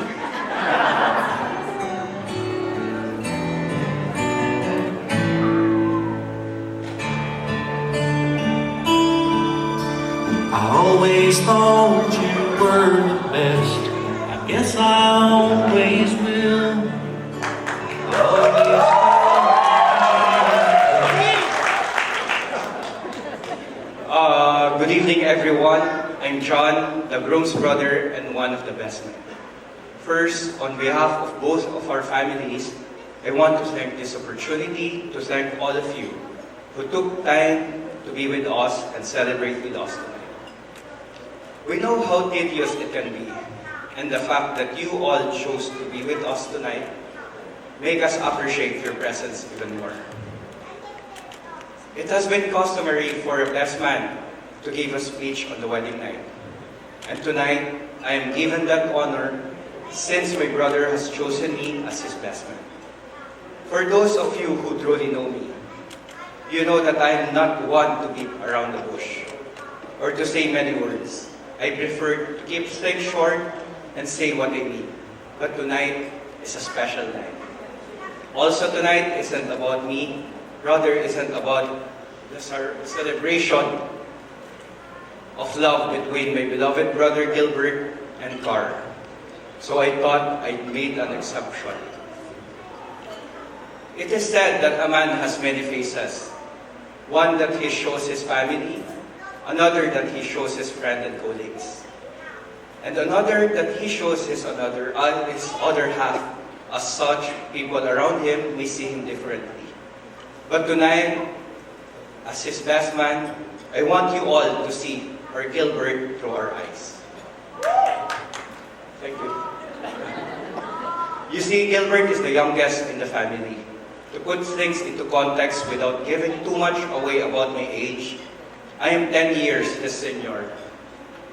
Speaker 7: I always thought you were the best. I guess I always will.
Speaker 10: Good evening, everyone. I'm John, the groom's brother and one of the best men. First, on behalf of both of our families, I want to thank this opportunity to thank all of you who took time to be with us and celebrate with us tonight. We know how tedious it can be, and the fact that you all chose to be with us tonight make us appreciate your presence even more. It has been customary for a best man to give a speech on the wedding night. And tonight, I am given that honor since my brother has chosen me as his best man. For those of you who truly know me, you know that I am not one to beat around the bush or to say many words. I prefer to keep things short and say what I mean. But tonight is a special night. Also tonight isn't about me, rather isn't about the celebration of love between my beloved brother Gilbert and Kar. So I thought I'd made an exception. It is said that a man has many faces. One that he shows his family, another that he shows his friends and colleagues, and another that he shows his other half. As such, people around him may see him differently. But tonight, as his best man, I want you all to see our Gilbert through our eyes. Thank you. You see, Gilbert is the youngest in the family. To put things into context without giving too much away about my age, I am 10 years his senior.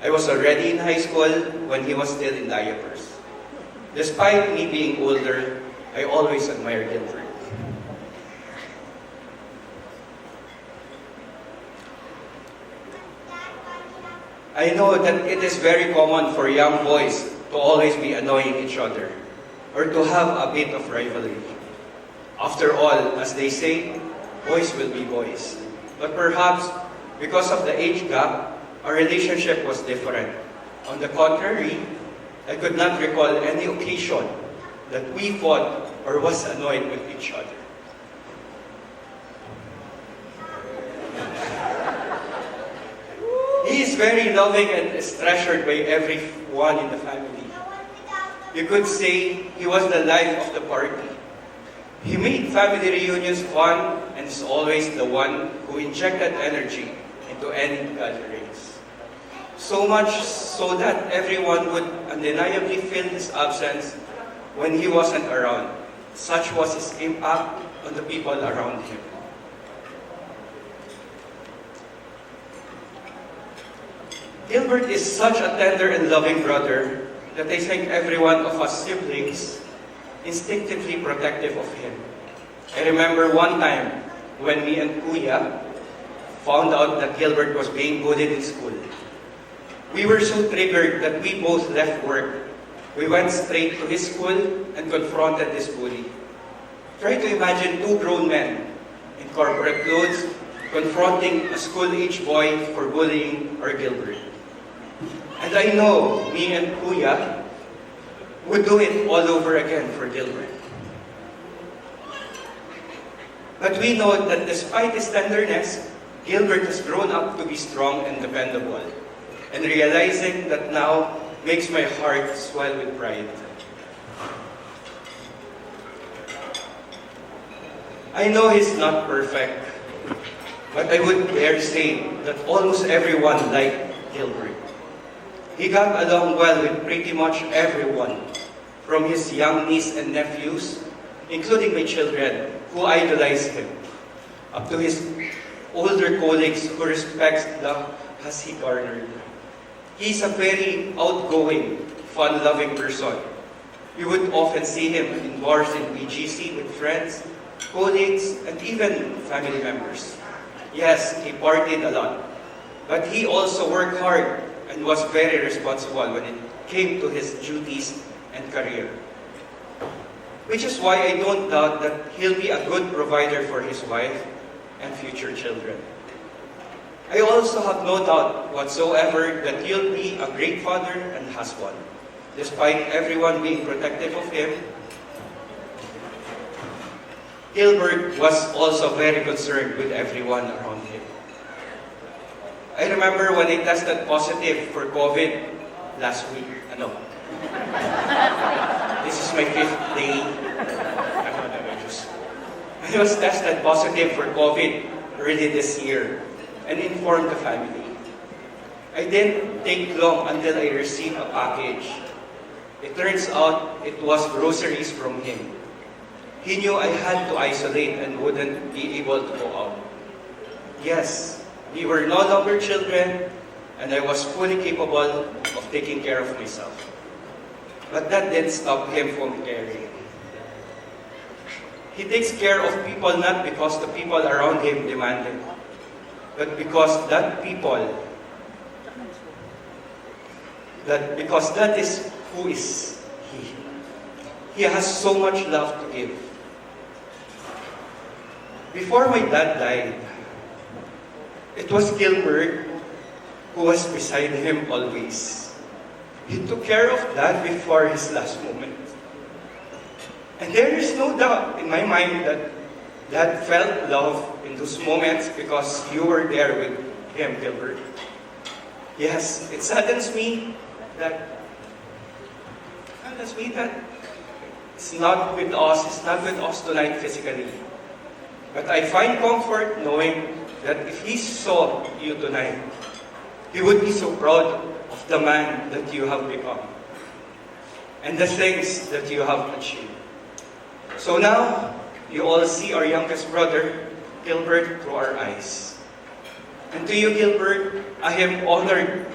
Speaker 10: I was already in high school when he was still in diapers. Despite me being older, I always admire Gilbert. I know that it is very common for young boys to always be annoying each other or to have a bit of rivalry. After all, as they say, boys will be boys. But perhaps because of the age gap, our relationship was different. On the contrary, I could not recall any occasion that we fought or was annoyed with each other. He is very loving and is treasured by everyone in the family. You could say he was the life of the party. He made family reunions fun and is always the one who injected energy into any gatherings. So much so that everyone would undeniably feel his absence when he wasn't around. Such was his impact on the people around him. Gilbert is such a tender and loving brother that I think every one of us siblings instinctively protective of him. I remember one time when me and Kuya found out that Gilbert was being bullied in school. We were so triggered that we both left work. We went straight to his school and confronted this bully. Try to imagine two grown men in corporate clothes confronting a school-age boy for bullying our Gilbert. And I know me and Kuya would do it all over again for Gilbert. But we know that despite his tenderness, Gilbert has grown up to be strong and dependable. And realizing that now makes my heart swell with pride. I know he's not perfect, but I would dare say that almost everyone liked Gilbert. He got along well with pretty much everyone, from his young niece and nephews, including my children, who idolize him, up to his older colleagues who respect the has he garnered. He's a very outgoing, fun-loving person. You would often see him in bars in BGC with friends, colleagues, and even family members. Yes, he partied a lot, but he also worked hard and was very responsible when it came to his duties and career. Which is why I don't doubt that he'll be a good provider for his wife and future children. I also have no doubt whatsoever that he'll be a great father and husband. Despite everyone being protective of him, Gilbert was also very concerned with everyone around him. I remember when I tested positive for COVID last week. This is my 5th day. I was tested positive for COVID early this year and informed the family. I didn't take long until I received a package. It turns out it was groceries from him. He knew I had to isolate and wouldn't be able to go out. Yes, we were no longer children, and I was fully capable of taking care of myself. But that didn't stop him from caring. He takes care of people not because the people around him demand it, but because that is who is he. He has so much love to give. Before my dad died, it was Gilbert who was beside him always. He took care of Dad before his last moment. And there is no doubt in my mind that Dad felt love in those moments because you were there with him, Gilbert. Yes, it saddens me that it's not with us tonight physically. But I find comfort knowing that if he saw you tonight, he would be so proud of the man that you have become and the things that you have achieved. So now, you all see our youngest brother, Gilbert, through our eyes. And to you, Gilbert, I am honored.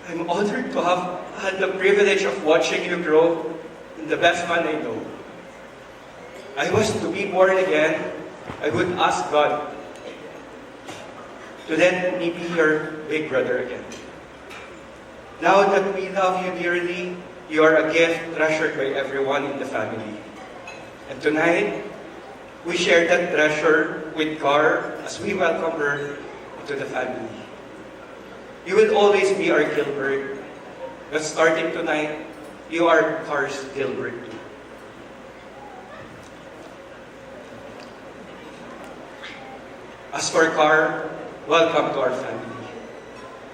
Speaker 10: I'm honored to have had the privilege of watching you grow in the best man I know. I was to be born again, I would ask God to let me be your big brother again. Now that we love you dearly, you are a gift treasured by everyone in the family. And tonight, We share that treasure with Kar as we welcome her into the family. You will always be our Gilbert, but starting tonight, you are Kar's Gilbert too. As for Kar, welcome to our family.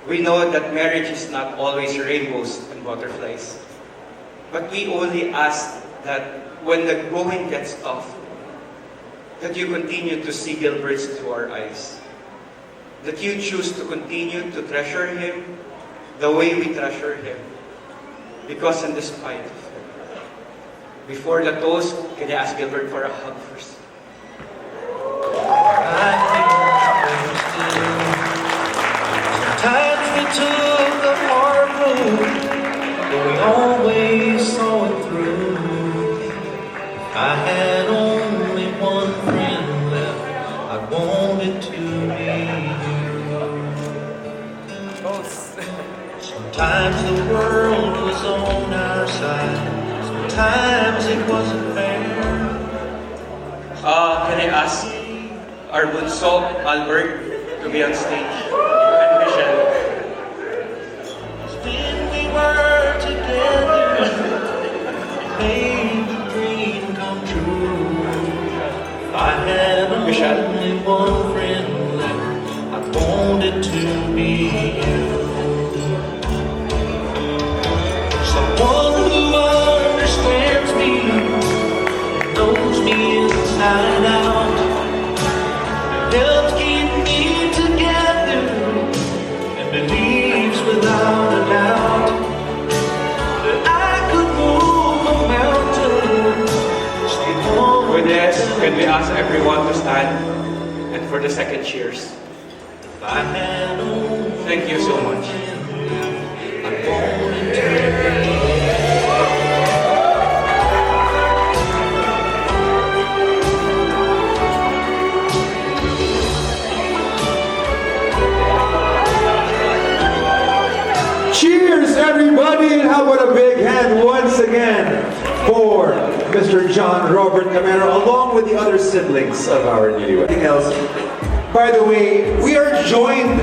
Speaker 10: We know that marriage is not always rainbows and butterflies, but we only ask that when the going gets tough, that you continue to see Gilberts through our eyes. That you choose to continue to treasure him the way we treasure him. Because in despite of him. Before the toast, can I ask Gilbert for a hug first?
Speaker 7: Sometimes we took the hard road, but we always saw it through. If I had only one friend left, I wanted to be you. Sometimes the world was on our side, sometimes it wasn't fair.
Speaker 10: Can I ask our bunso, Albert, to be on stage? And Michelle.
Speaker 7: When we were together, made the dream come true. If I had only one friend left, I wanted to be you. Someone who understands me, knows me inside out, helps keep me together, and believes without a doubt that I could move a mountain. Stay warm.
Speaker 10: With this, can we ask everyone to stand and for the second cheers?
Speaker 7: If I had only
Speaker 10: Thank you so much.
Speaker 7: I wanted to be.
Speaker 4: Cheers, everybody, and how about a big hand once again for Mr. John Robert Camero, along with the other siblings of our newlywed. Anything else? By the way, we are joined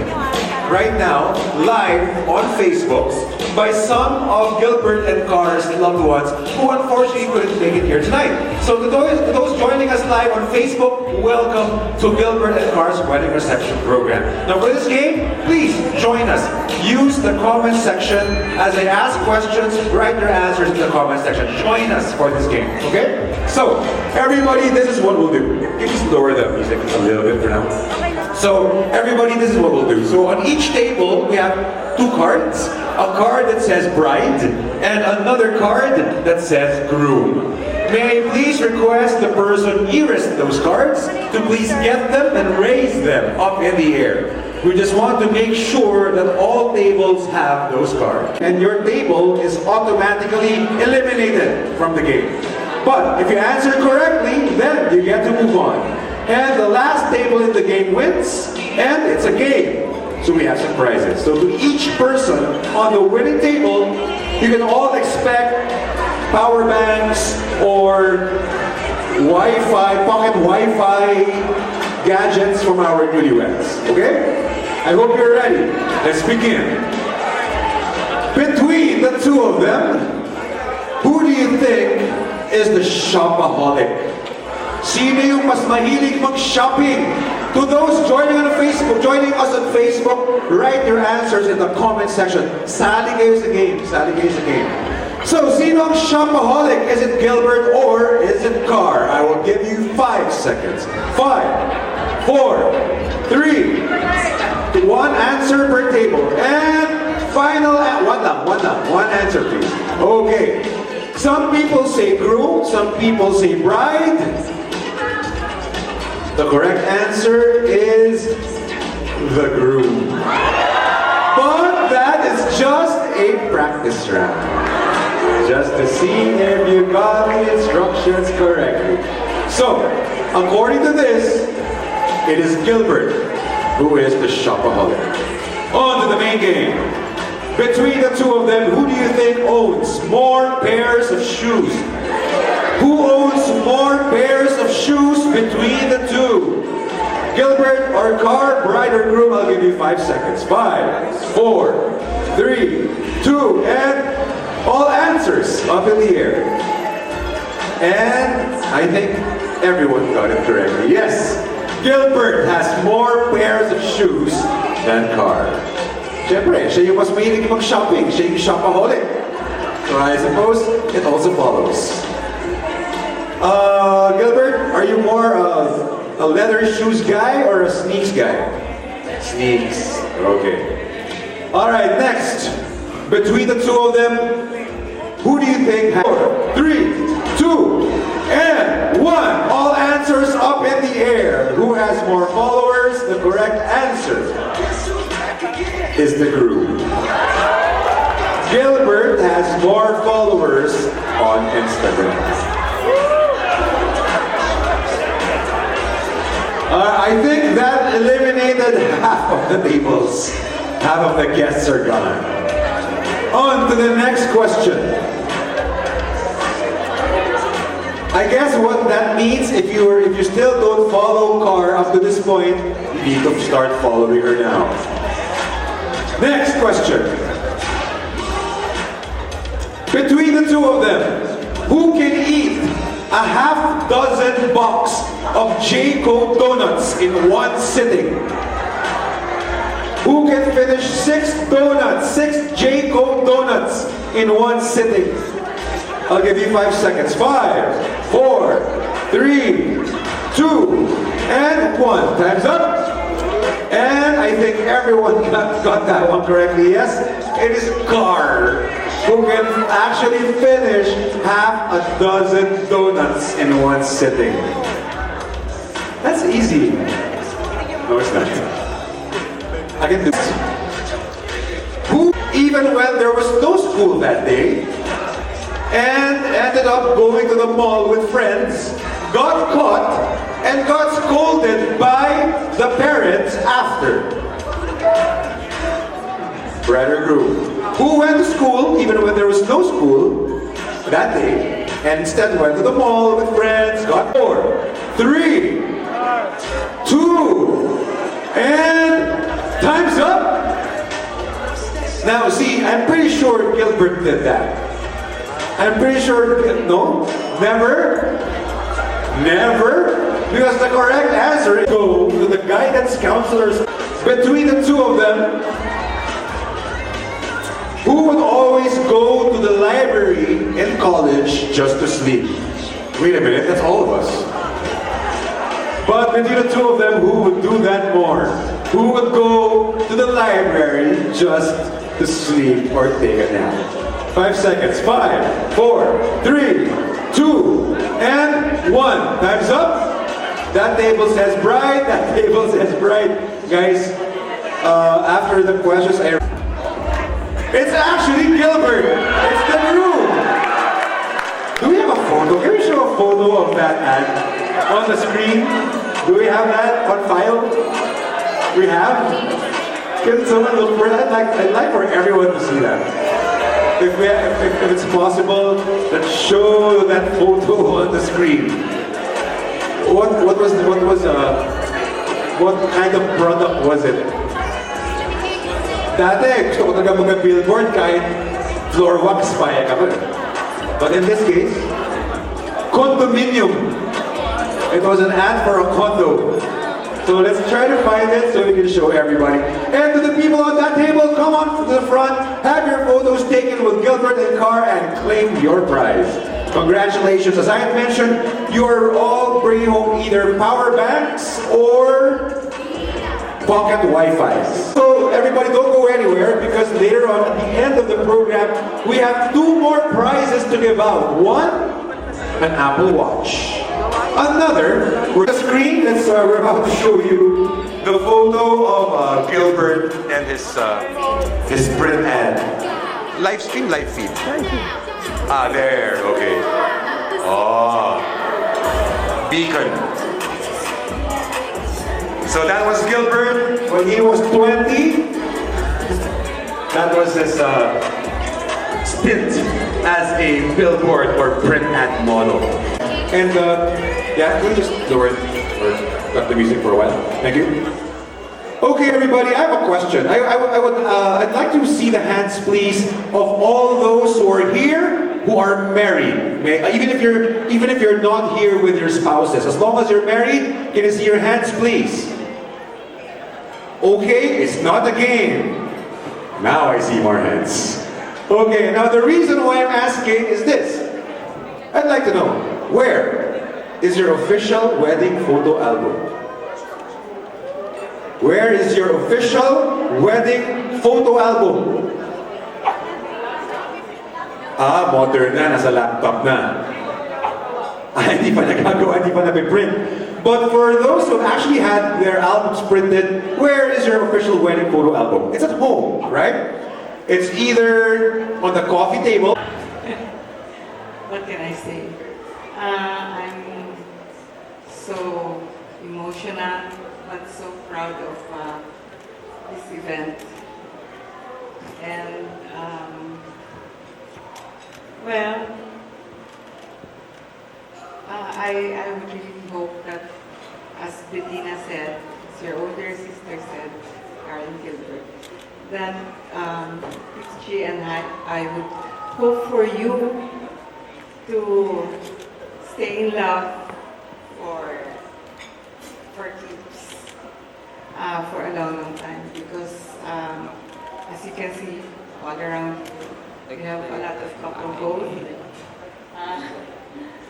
Speaker 4: right now, live on Facebook, by some of Gilbert and Kar's loved ones who unfortunately couldn't make it here tonight. So to those joining us live on Facebook, welcome to Gilbert and Kar's wedding reception program. Now for this game, please join us. Use the comment section as I ask questions, write your answers in the comment section. Join us for this game, okay? So, everybody, this is what we'll do. You can just lower the music a little bit for now. So, everybody, this is what we'll do. So, on each table, we have two cards. A card that says bride, and another card that says groom. May I please request the person nearest those cards to please get them and raise them up in the air. We just want to make sure that all tables have those cards. And your table is automatically eliminated from the game. But if you answer correctly, then you get to move on. And the last table in the game wins, and it's a game. So we have some prizes. So to each person on the winning table, you can all expect power banks or Wi-Fi, pocket Wi-Fi gadgets from our newlyweds. Okay? I hope you're ready. Let's begin. Between the two of them, who do you think is the shopaholic? Sino yung mas mahilig mag-shopping? To those joining us on Facebook, write your answers in the comment section. Sali kayo sa game. Sali kayo sa game. So, sino ang shopaholic? Is it Gilbert or is it Kar? I will give you 5 seconds. 5, 4, 3, 1 answer per table. And final, one answer please. Okay. Some people say groom, some people say bride. The correct answer is the groom. But that is just a practice round. Just to see if you got the instructions correctly. So, according to this, it is Gilbert who is the shopaholic. On to the main game. Between the two of them, who do you think owns more pairs of shoes? Who owns more pairs of shoes between the two? Gilbert or Kar, bride or groom? I'll give you 5 seconds. 5, 4, 3, 2, and all answers up in the air. And I think everyone got it correctly. Yes, Gilbert has more pairs of shoes than Kar. Siyempre, siya yung mas mahilig mag-shopping. Siya yung shopaholic. So I suppose it also follows. Gilbert, are you more a leather shoes guy or a sneaks guy? Sneaks. Okay. All right, next. Between the two of them, who do you think has 4, 3, 2, and 1? All answers up in the air. Who has more followers? The correct answer is the groom. Gilbert has more followers on Instagram. I think that eliminated half of the tables. Half of the guests are gone. On to the next question. I guess what that means, if you still don't follow Kar up to this point, you need to start following her now. Next question. Between the two of them, who can eat a half-dozen box of J-Co donuts in one sitting? Who can finish 6 donuts, 6 J-Co donuts in one sitting? I'll give you 5 seconds. 5, 4, 3, 2, and 1. Time's up. And I think everyone got that one correctly. Yes, it is Kar, who can actually finish half a dozen donuts in one sitting. That's easy. No, it's not. I can do this. Who, even when there was no school that day, and ended up going to the mall with friends, got caught, and got scolded by the parents after. Bride or groom? Who went to school even when there was no school that day, and instead went to the mall with friends, got 4, 3, 2, and time's up. Now see, I'm pretty sure Gilbert did that. I'm pretty sure, no? Never? Never? Because the correct answer is go to the guidance counselors. Between the two of them, who would always go to the library in college just to sleep? Wait a minute, that's all of us. But between the two of them, who would do that more? Who would go to the library just to sleep or take a nap? 5 seconds. 5, 4, 3, 2, and 1. Time's up. That table says bride. That table says bride. Guys, after the questions, it's actually Gilbert. It's the groom. Do we have a photo? Can we show a photo of that ad on the screen? Do we have that on file? We have? Can someone look for that? I'd like for everyone to see that. If it's possible, let's show that photo on the screen. What kind of product was it? Dati, gusto ko talaga mag-billboard kahit floor wax pa eh. But in this case, condominium. It was an ad for a condo. So let's try to find it so we can show everybody. And to the people on that table, come on to the front, have your photos taken with Gilbert and Kar, and claim your prize. Congratulations. As I had mentioned, you are all bringing home either power banks or pocket Wi-Fi. So everybody don't go anywhere, because later on at the end of the program, we have 2 more prizes to give out. One, an Apple Watch. Another, we're the screen, we're about to show you the photo of Gilbert and his print ad. Live stream, live feed. Ah, there, okay. Oh, beacon. So that was Gilbert when he was 20. That was his stint as a billboard or print ad model. And yeah, can we just lower it or cut the music for a while? Thank you. Okay, everybody, I have a question. I'd like to see the hands, please, of all those who are here who are married. Even if you're not here with your spouses, as long as you're married, can I see your hands, please? Okay, it's not a game. Now I see more hands. Okay, now the reason why I'm asking is this. I'd like to know, where is your official wedding photo album? Where is your official wedding photo album? Ah, modern na, nasa laptop na. Ah, hindi pa nagagawa, hindi pa napiprint. But for those who actually had their albums printed, where is your official wedding photo album? It's at home, right? It's either on the coffee table.
Speaker 6: What can I say? I'm so emotional, but so proud of this event. And well, I would really hope that, as Bettina said, as your older sister said, Karen Gilbert, that G and I would hope for you to stay in love for keeps, for a long, long time, because as you can see all around, we have a lot of couple goals.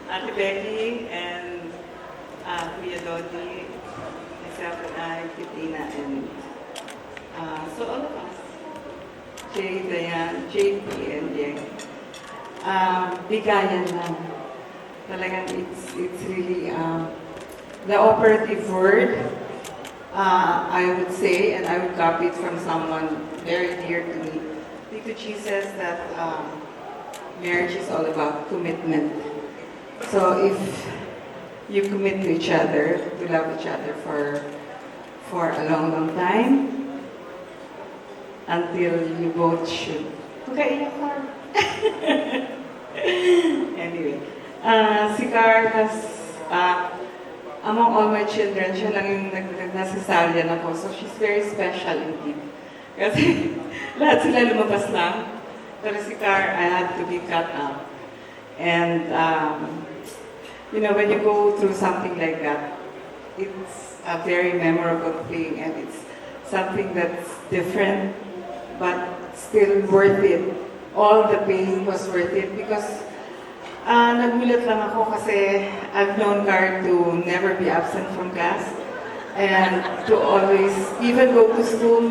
Speaker 6: Ate Becky and Kuya Dodi, myself and I, Bettina, and so all of us, Jay, Dayan, JP, and Yang. Bigayan lang. Talagang it's really the operative word, I would say, and I would copy it from someone very dear to me. Tito Chi says that marriage is all about commitment. So if you commit to each other, to love each other for a long, long time, until you both should. Okay, anyway, si Kar has, among all my children, siya lang yung nasa-cesarean ako. So she's very special indeed. Kasi lahat sila lumabas lang. Pero si Kar, I had to be cut out. And, you know, when you go through something like that, it's a very memorable thing, and it's something that's different, but still worth it. All the pain was worth it, because nagulat lang ako kasi I've known Kar to never be absent from class, and to always even go to school,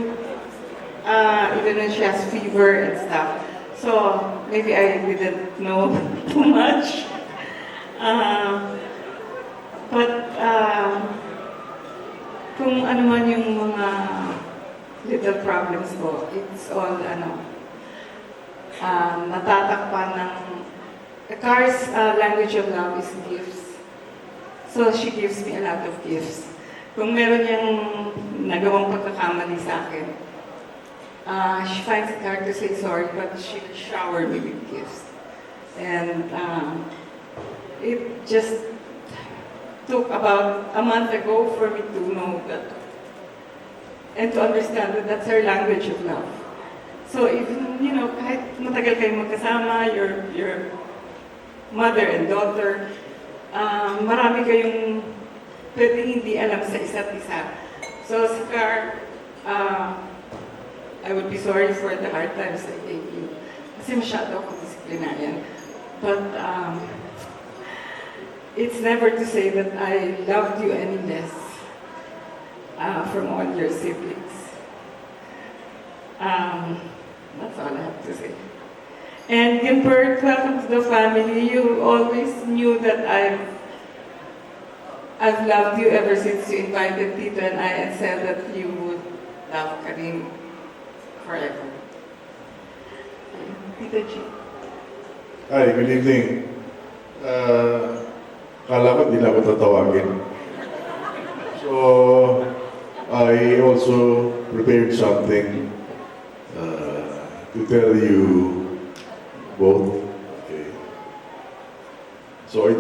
Speaker 6: even when she has fever and stuff. So maybe I didn't know too much. But kung ano man yung mga little problems ko, it's all natatakpan ng Kar's language of love is gifts. So she gives me a lot of gifts. Kung meron niyang nagawang pagkakamali sa akin, she finds it hard to say sorry, but she showered me with gifts. And it just took about a month ago for me to know that and to understand that that's her language of love. So even, you know, kahit matagal kayong magkasama, your mother and daughter, marami kayong pwedeng hindi alam sa isa't isa. So si Kar, I would be sorry for the hard times I gave you. Kasi masyado ako disciplinarian. But it's never to say that I loved you any less from all your siblings. That's all I have to say. And Gilbert, welcome to the family. You always knew that I've loved you ever since you invited Tito and I and said that you would love Karim forever. Tito G.
Speaker 11: Hi, good evening. Kala ko di na ako tatawagin. So, I also prepared something to tell you both.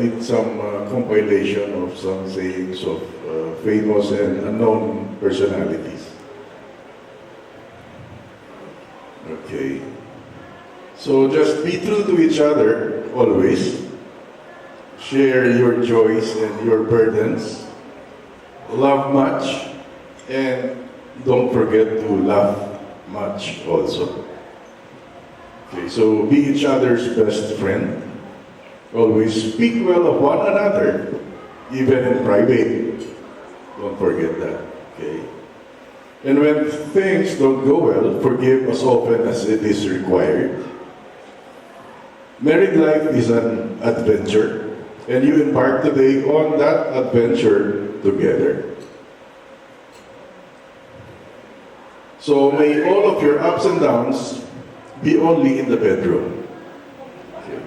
Speaker 11: did some compilation of some sayings of famous and unknown personalities. Okay. So just be true to each other always. Share your joys and your burdens. Love much, and don't forget to laugh much also. Okay, so be each other's best friend. Always speak well of one another, even in private. Don't forget that. Okay. And when things don't go well, forgive as often as it is required. Married life is an adventure, and you embark today on that adventure together. So may all of your ups and downs be only in the bedroom. Okay.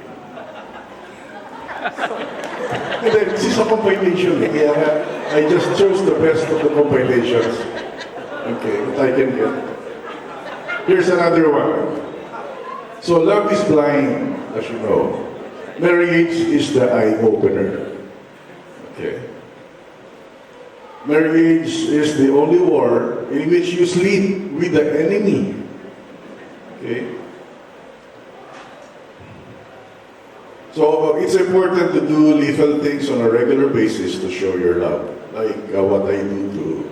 Speaker 11: This is a compilation. Kaya I just chose the best of the compilations. Okay, what I can get. Here's another one. So love is blind, as you know. Marriage is the eye-opener. Okay. Marriage is the only war in which you sleep with the enemy. Okay. So it's important to do little things on a regular basis to show your love. Like what I do to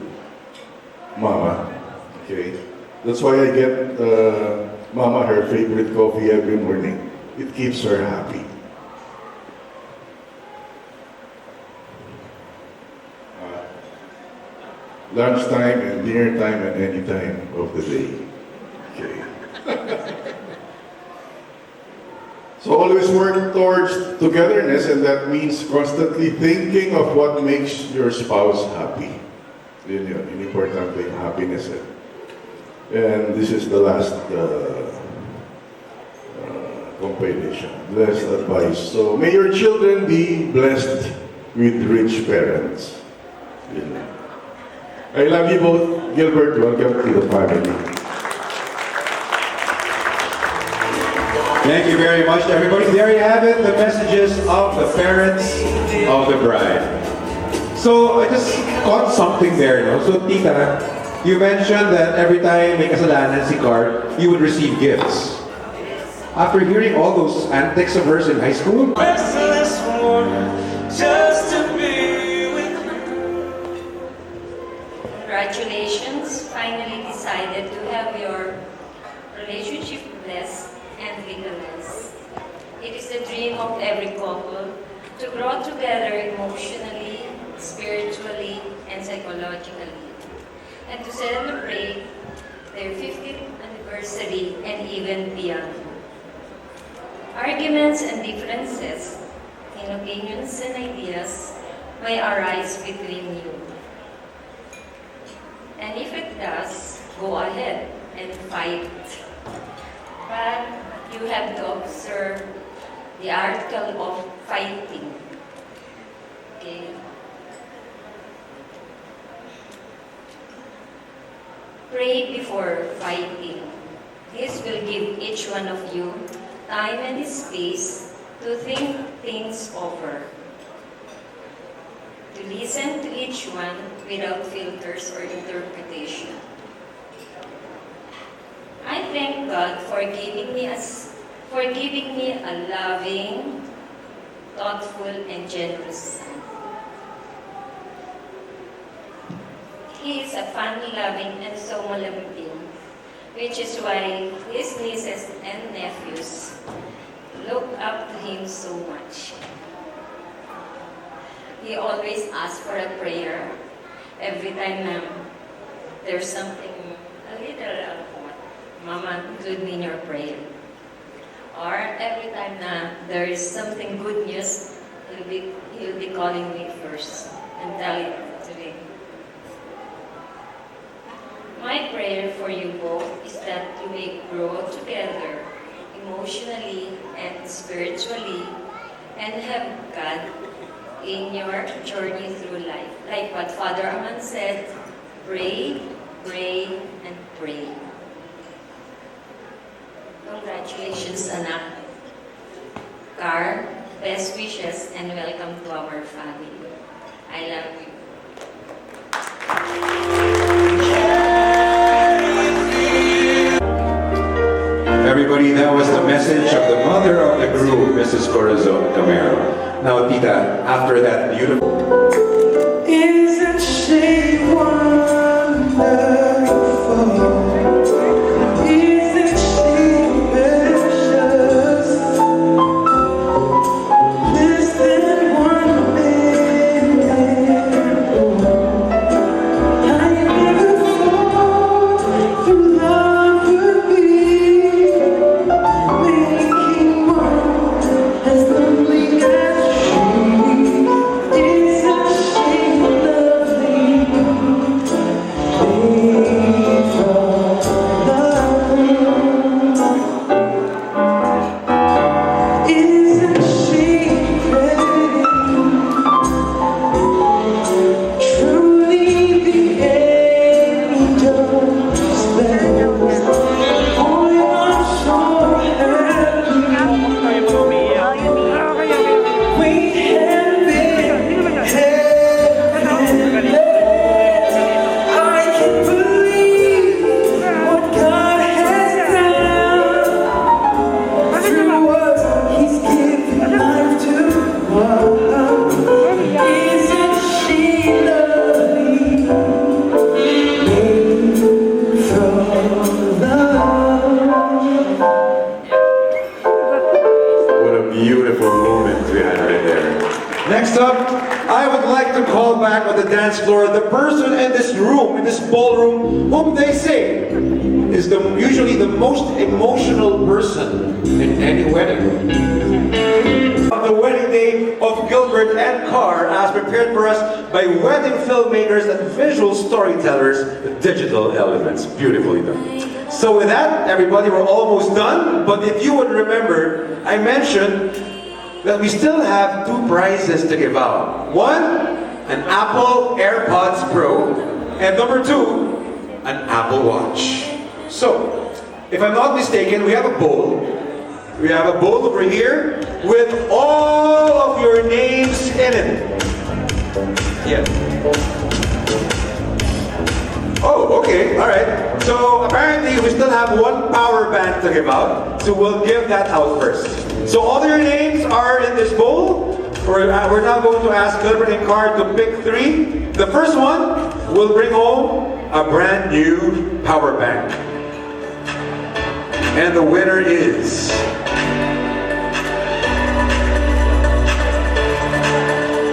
Speaker 11: Mama. Okay. That's why I get Mama her favorite coffee every morning. It keeps her happy. Lunchtime and dinner time and any time of the day. Okay. So always work towards togetherness, and that means constantly thinking of what makes your spouse happy. Yun, important thing, happiness. And this is the last compilation, blessed advice. So may your children be blessed with rich parents. Yun. I love you both. Gilbert, welcome to the family.
Speaker 4: Thank you very much, everybody. There you have it, the messages of the parents of the bride. So I just caught something there, no? So Tita, you mentioned that every time may kasalanan si Kar, you would receive gifts. After hearing all those antics of hers in high school,
Speaker 2: Just to be with you.
Speaker 5: Congratulations, finally decided to have your relationship blessed and legalized. It is the dream of every couple to grow together emotionally, spiritually, and psychologically, and to celebrate their 50th anniversary and even beyond. Arguments and differences in opinions and ideas may arise between you. And if it does, go ahead and fight. But you have to observe the article of fighting. Okay? Pray before fighting. This will give each one of you time and space to think things over, to listen to each one without filters or interpretation. I thank God for giving me a loving, thoughtful, and generous son. He is a fun-loving and so malambing, which is why his nieces and nephews look up to him so much. He always asks for a prayer every time there's something a little, Mama, include me in your prayer. Or every time there is something good news, he'll be calling me first and telling it to me. My prayer for you both is that you may grow together emotionally and spiritually and have God in your journey through life. Like what Father Aman said, pray, pray, and pray. Congratulations, anak. Kar, Best wishes and welcome to our family. I love you.
Speaker 4: Everybody, that was the message of the mother of the group, Mrs. Corazon Camero. Now, Tita, after that beautiful...
Speaker 7: Isn't she wonderful? Isn't she precious? Less than 1 minute. I never thought through love would be making one as lonely as she. Isn't she lovely? Made from love. Isn't she pretty? Truly the angel's best. Boy, I'm so happy. We have been heavenly. I can't believe what God has done. Through us, He's given life to one. Isn't she lovely? Made from love.
Speaker 4: What a beautiful moment we had right there. Next up, I would like to call back on the dance floor the person in this room, in this ballroom, whom they say is usually the most emotional person in any wedding. On the wedding day of Gilbert and Kar, as prepared for us by wedding filmmakers and visual storytellers, the digital elements. Beautifully done. So with that, everybody, we're almost done. But if you would remember, I mentioned that we still have 2 prizes to give out. One, an Apple AirPods Pro, and number 2, an Apple Watch. So, if I'm not mistaken, we have a bowl. We have a bowl over here with all of your names in it. Yeah. Oh, okay, all right. So apparently we still have 1 power bank to give out, so we'll give that out first. So all your names are in this bowl. We're now going to ask Gilbert and Kar to pick 3. The first one will bring home a brand new power bank. And the winner is...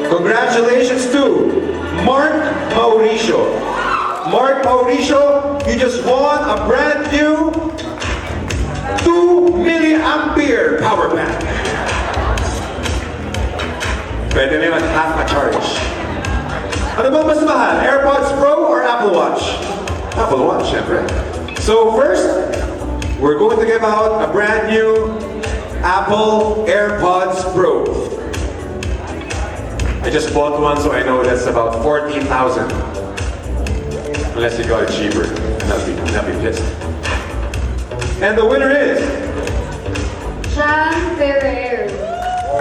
Speaker 4: Congratulations to Mark Mauricio. Mark Mauricio, you just won a brand new 2 milliampere power bank. Pwede na yun at half a charge. Ano ba mas mahal? AirPods Pro or Apple Watch? Apple Watch, syempre. So first, we're going to give out a brand new Apple AirPods Pro. I just bought one, so I know that's about 14,000. Unless you got it cheaper, and I'll be pissed. And the winner is...
Speaker 2: Jan Ferrer.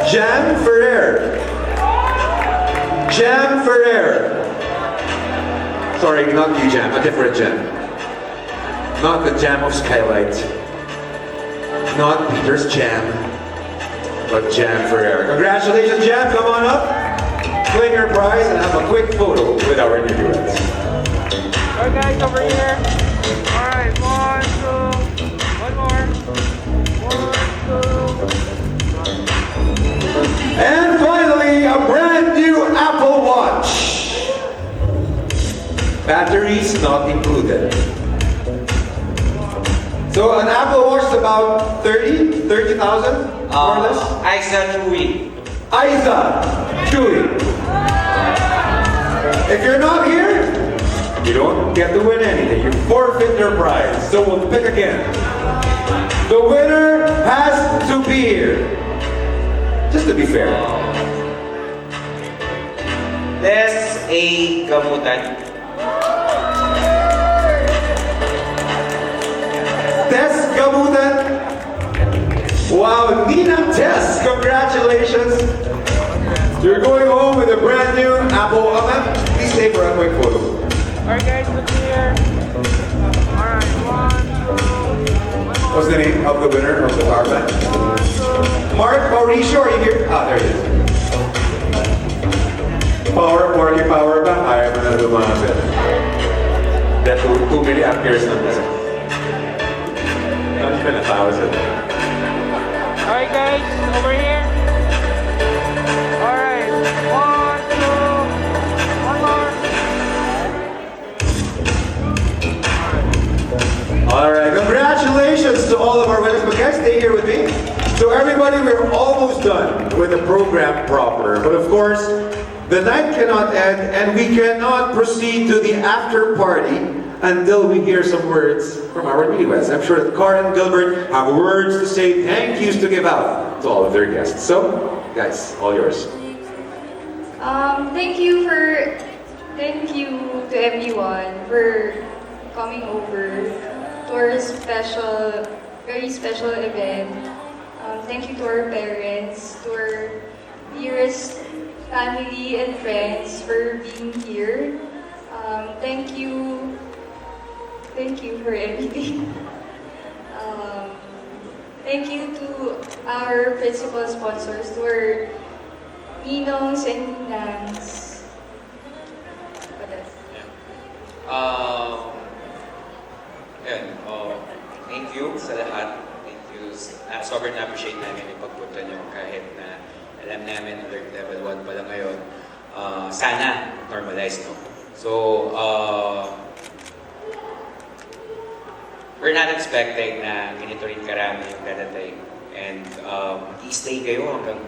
Speaker 4: Jan Ferrer. Jan Ferrer. Sorry, not you, Jan. A different Jan. Not the Jam of Skylight. Not Peter's Jam. But Jan Ferrer. Congratulations, Jan. Come on up. Claim your prize and have a quick photo with our interviewers.
Speaker 3: Alright guys, over here. Alright, 1, 2. One more. 1, 2.
Speaker 4: And finally, a brand new Apple Watch. Batteries not included. So an Apple Watch is about 30,000, more or less?
Speaker 10: Isa Chewy.
Speaker 4: Isa Chewy. If you're not here, you don't get to win anything. You forfeit your prize. So we'll pick again. The winner has to be here. Just to be fair.
Speaker 10: Des A. Gamutan.
Speaker 4: Tess Gamutan. Wow, Nina Tess, congratulations. You're going home with a brand new Apple. Please stay for a quick photo.
Speaker 3: Alright guys, look here. Alright, 1, 2.
Speaker 4: What's the name of the winner of the power bank? Mark Mauricio, are you here? Ah, there he is. Marky power bank. Ayaw mo na lumapit. That 2 milliamperes na nasa. Not even 1,000.
Speaker 3: Alright guys, over here. Alright, 1, 2. One more.
Speaker 4: Alright, congratulations to all of our winners. But guys, stay here with me. So everybody, we're almost done with the program proper. But of course, the night cannot end and we cannot proceed to the after party until we hear some words from our newlyweds. I'm sure that Kar and Gilbert have words to say, thank yous to give out to all of their guests. So, guys, all yours.
Speaker 12: Thank you to everyone for coming over to our very special event. Thank you to our parents, to our dearest family and friends for being here. Thank you for everything. Thank you to our principal sponsors, to our ninongs and ninangs.
Speaker 13: Thank you sa lahat. Thank you. Sobrang na-appreciate namin yung pagpunta nyo kahit na alam namin alert level 1 pa lang ngayon. Sana normalize, no? So, we're not expecting na ganito rin karami yung dadating. And i-stay kayo hanggang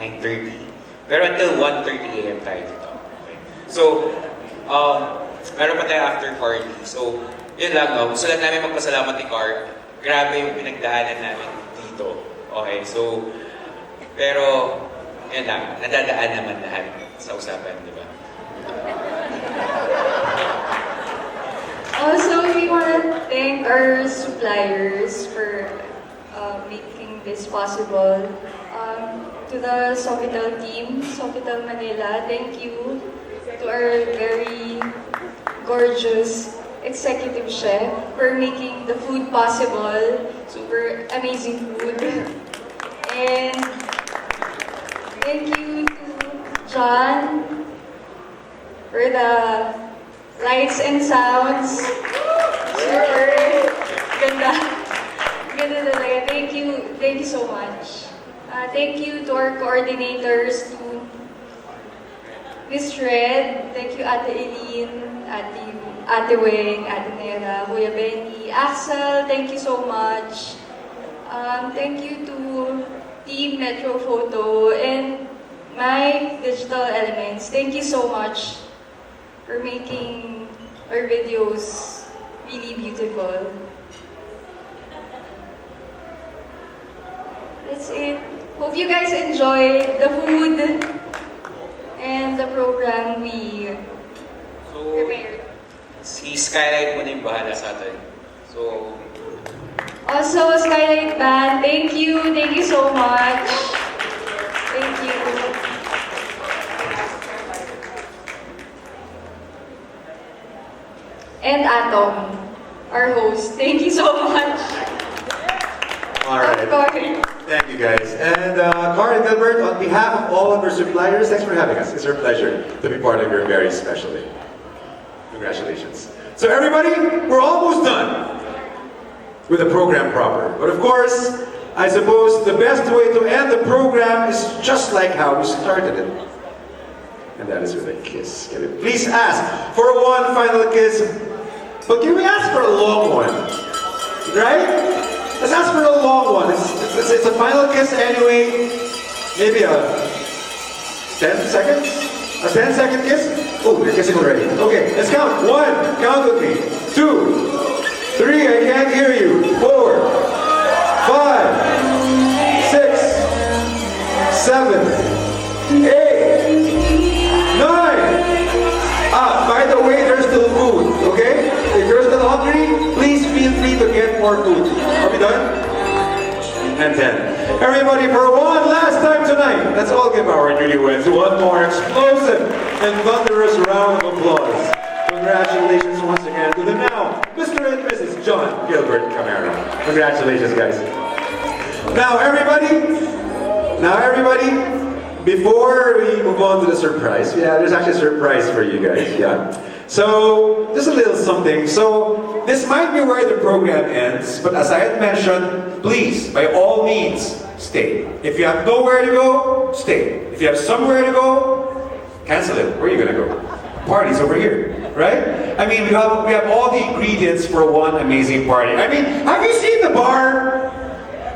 Speaker 13: 9:30. Pero until 1:30 a.m. tayo dito. Okay. So, meron pa tayo after party. So, yun lang, no? Gusto lang namin magpasalamat ni Kar. Grabe yung pinagdaanan namin dito. Okay, so, pero, yun lang, nadadaan naman lahat sa usapan, di ba?
Speaker 12: Also, we want to thank our suppliers for making this possible. To the Sofitel team, Sofitel Manila, thank you. To our very gorgeous executive chef for making the food possible. Super amazing food. And thank you to John for the lights and sounds. Super ganda. Ganda talaga. Thank you so much. Thank you to our coordinators, to Miss Red, thank you Ate Eileen, Ate Weng, Ate Nera, Kuya Benny, Axel, thank you so much. Thank you to Team Metro Photo and my digital elements. Thank you so much for making our videos really beautiful. That's it. Hope you guys enjoy the food and the program we prepared.
Speaker 13: Si Skylight muna yung bahala sa atin. So,
Speaker 12: also, Skylight Band, thank you so much. Thank you. And Atom, our host, thank you so much.
Speaker 4: All right. Thank you guys. And Kar and Gilbert, on behalf of all of our suppliers, thanks for having us. It's our pleasure to be part of your very special day. Congratulations. So everybody, we're almost done with the program proper. But of course, I suppose the best way to end the program is just like how we started it. And that is with a kiss. Can we please ask for one final kiss? But can we ask for a long one? Right? Let's ask for a long one. It's a final kiss anyway. Maybe a 10 seconds? A 10-second kiss? Oh, you're kissing already. Okay, let's count. 1, count with me. 2, 3, I can't hear you. 4, 5, 6, 7, 8, 9. By the way, there's still food, okay? If you're still hungry, please feel free to get more food. Are we done? And 10. Everybody, for one last time, them tonight. Let's all give our newlyweds one more explosive and thunderous round of applause. Congratulations once again to the now Mr. and Mrs. John Gilbert and Kar. Congratulations, guys. Now everybody, before we move on to the surprise, there's actually a surprise for you guys, So, just a little something. So, this might be where the program ends, but as I had mentioned, please, by all means, stay. If you have nowhere to go, stay. If you have somewhere to go, cancel it. Where are you gonna go? Party's over here, right? I mean, we have all the ingredients for one amazing party. I mean, have you seen the bar?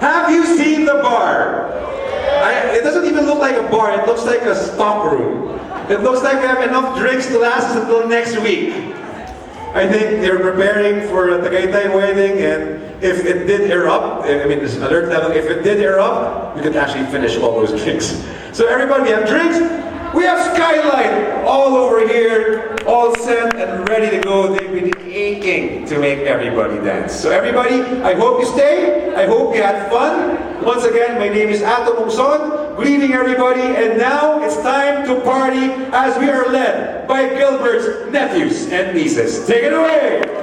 Speaker 4: Have you seen the bar? It doesn't even look like a bar, it looks like a stock room. It looks like we have enough drinks to last us until next week. I think they're preparing for the Tagaytay wedding, and if it did erupt, I mean, this alert level, if it did erupt, we could actually finish all those drinks. So everybody, we have drinks, we have skylight all over here, all set and ready to go. They've been aching to make everybody dance. So everybody, I hope you stay. I hope you had fun. Once again, my name is Ato Mungson. Good evening, everybody. And now it's time to party as we are led by Gilbert's nephews and nieces. Take it away.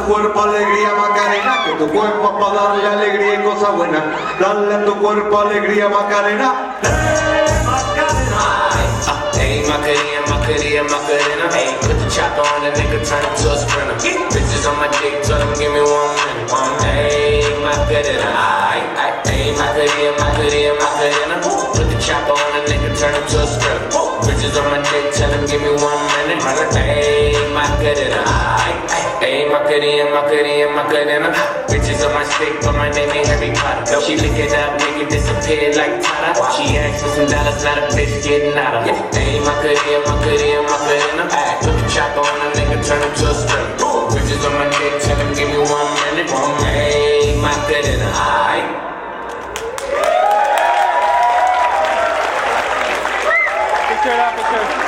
Speaker 14: cuerpo alegría Macarena, que tu cuerpo es para darle alegría y cosa buena. Dale a tu cuerpo alegría Macarena. Macarena.
Speaker 15: Hey, Macarena. Hey, put the chopper on the nigga, turn him to a sprinter. Bitches on my dick, tell them give me 1 minute. Hey, Macarena. Hey, Macarena. Put the chopper on the nigga, turn him to a sprinter. Bitches on my dick, tell them give me 1 minute. Hey, Macarena. Hey, Macarena. Bitches on my stick, but my name ain't Harry Potter. She lick it up, make it disappear like Tata. She asked for some dollars, not a bitch getting out of. Hey, Macarena. Put the chopper on a nigga, turn him to a sprinter. Bitches on my dick, tell him give me 1 minute. Hey, Macarena.
Speaker 3: Picture.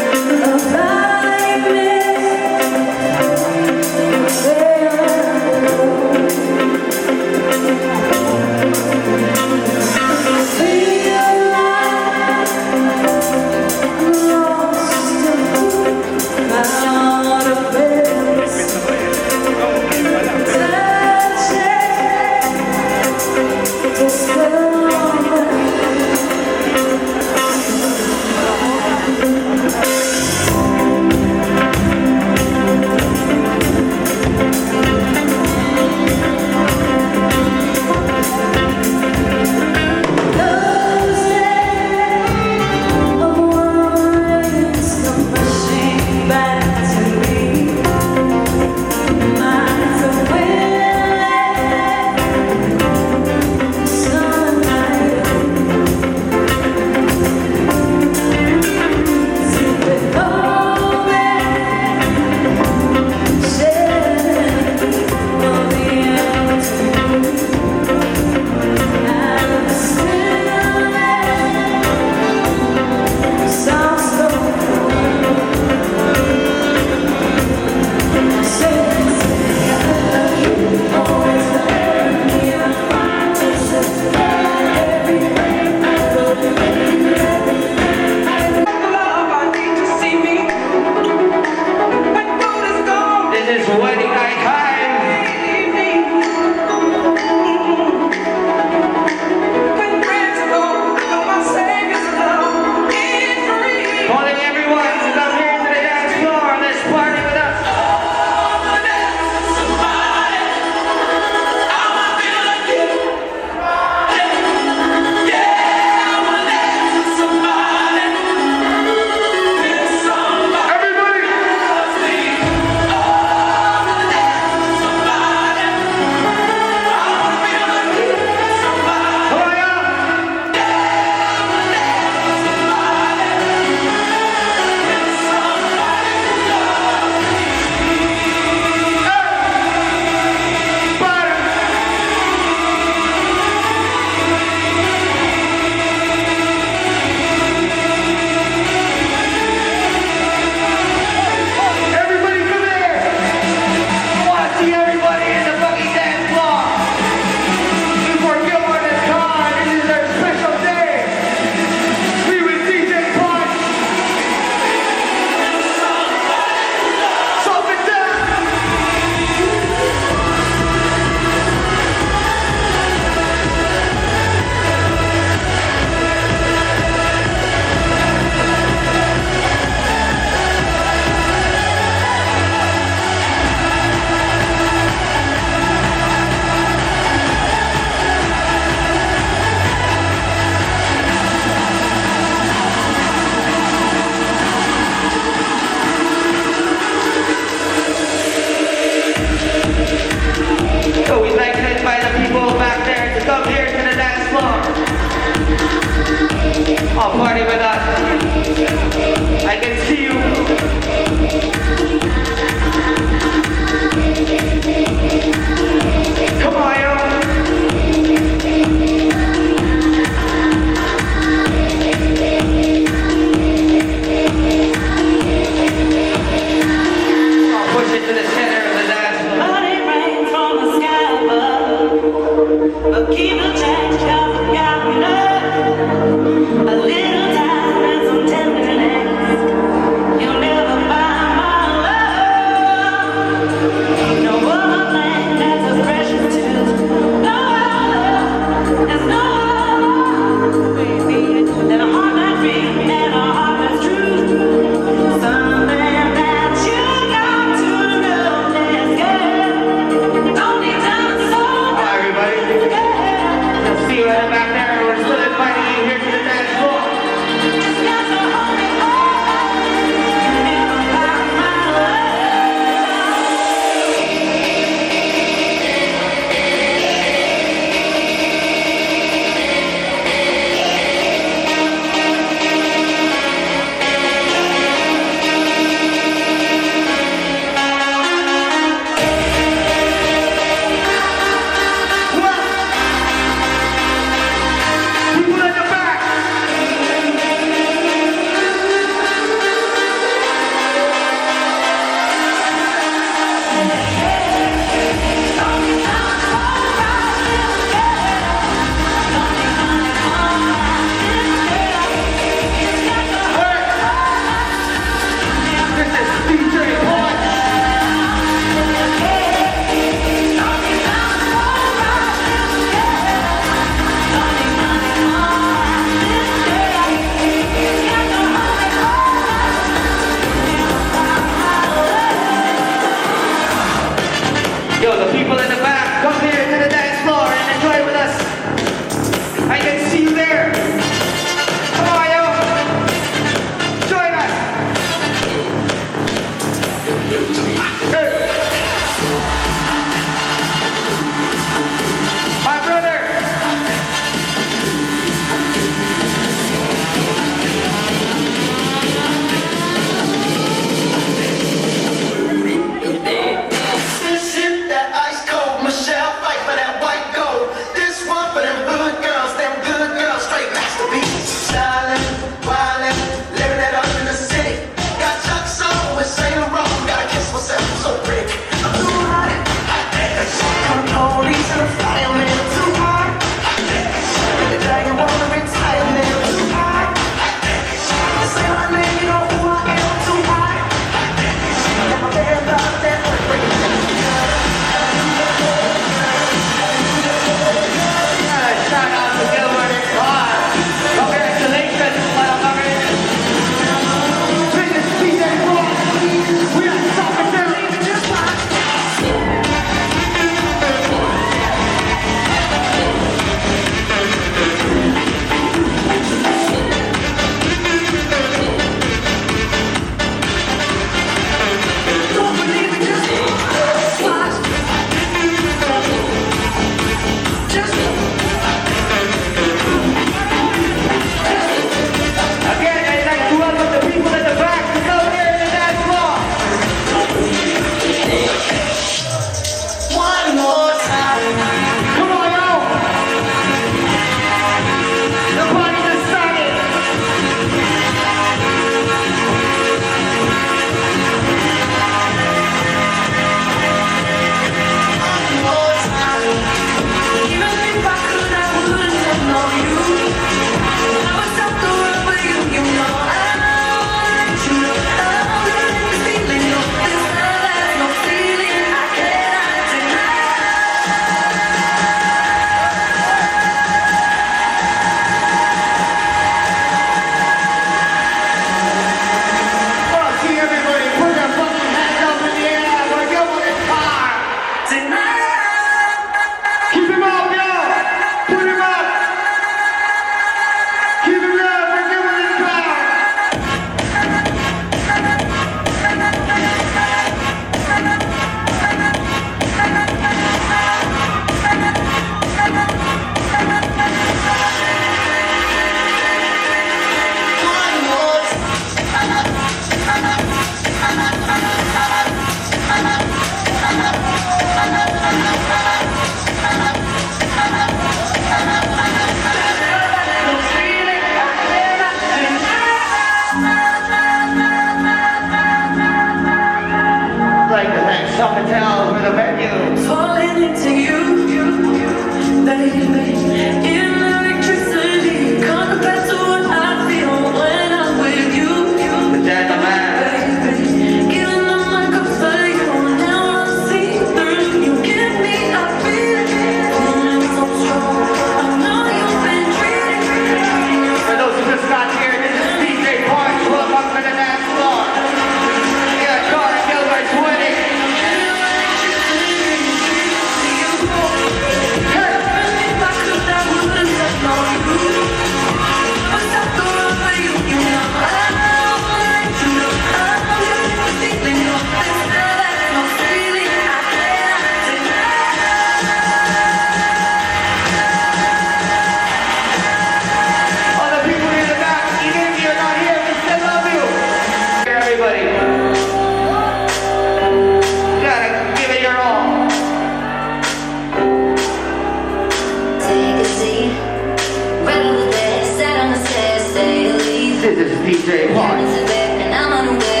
Speaker 16: This is DJ Party.
Speaker 2: And I'm unaware.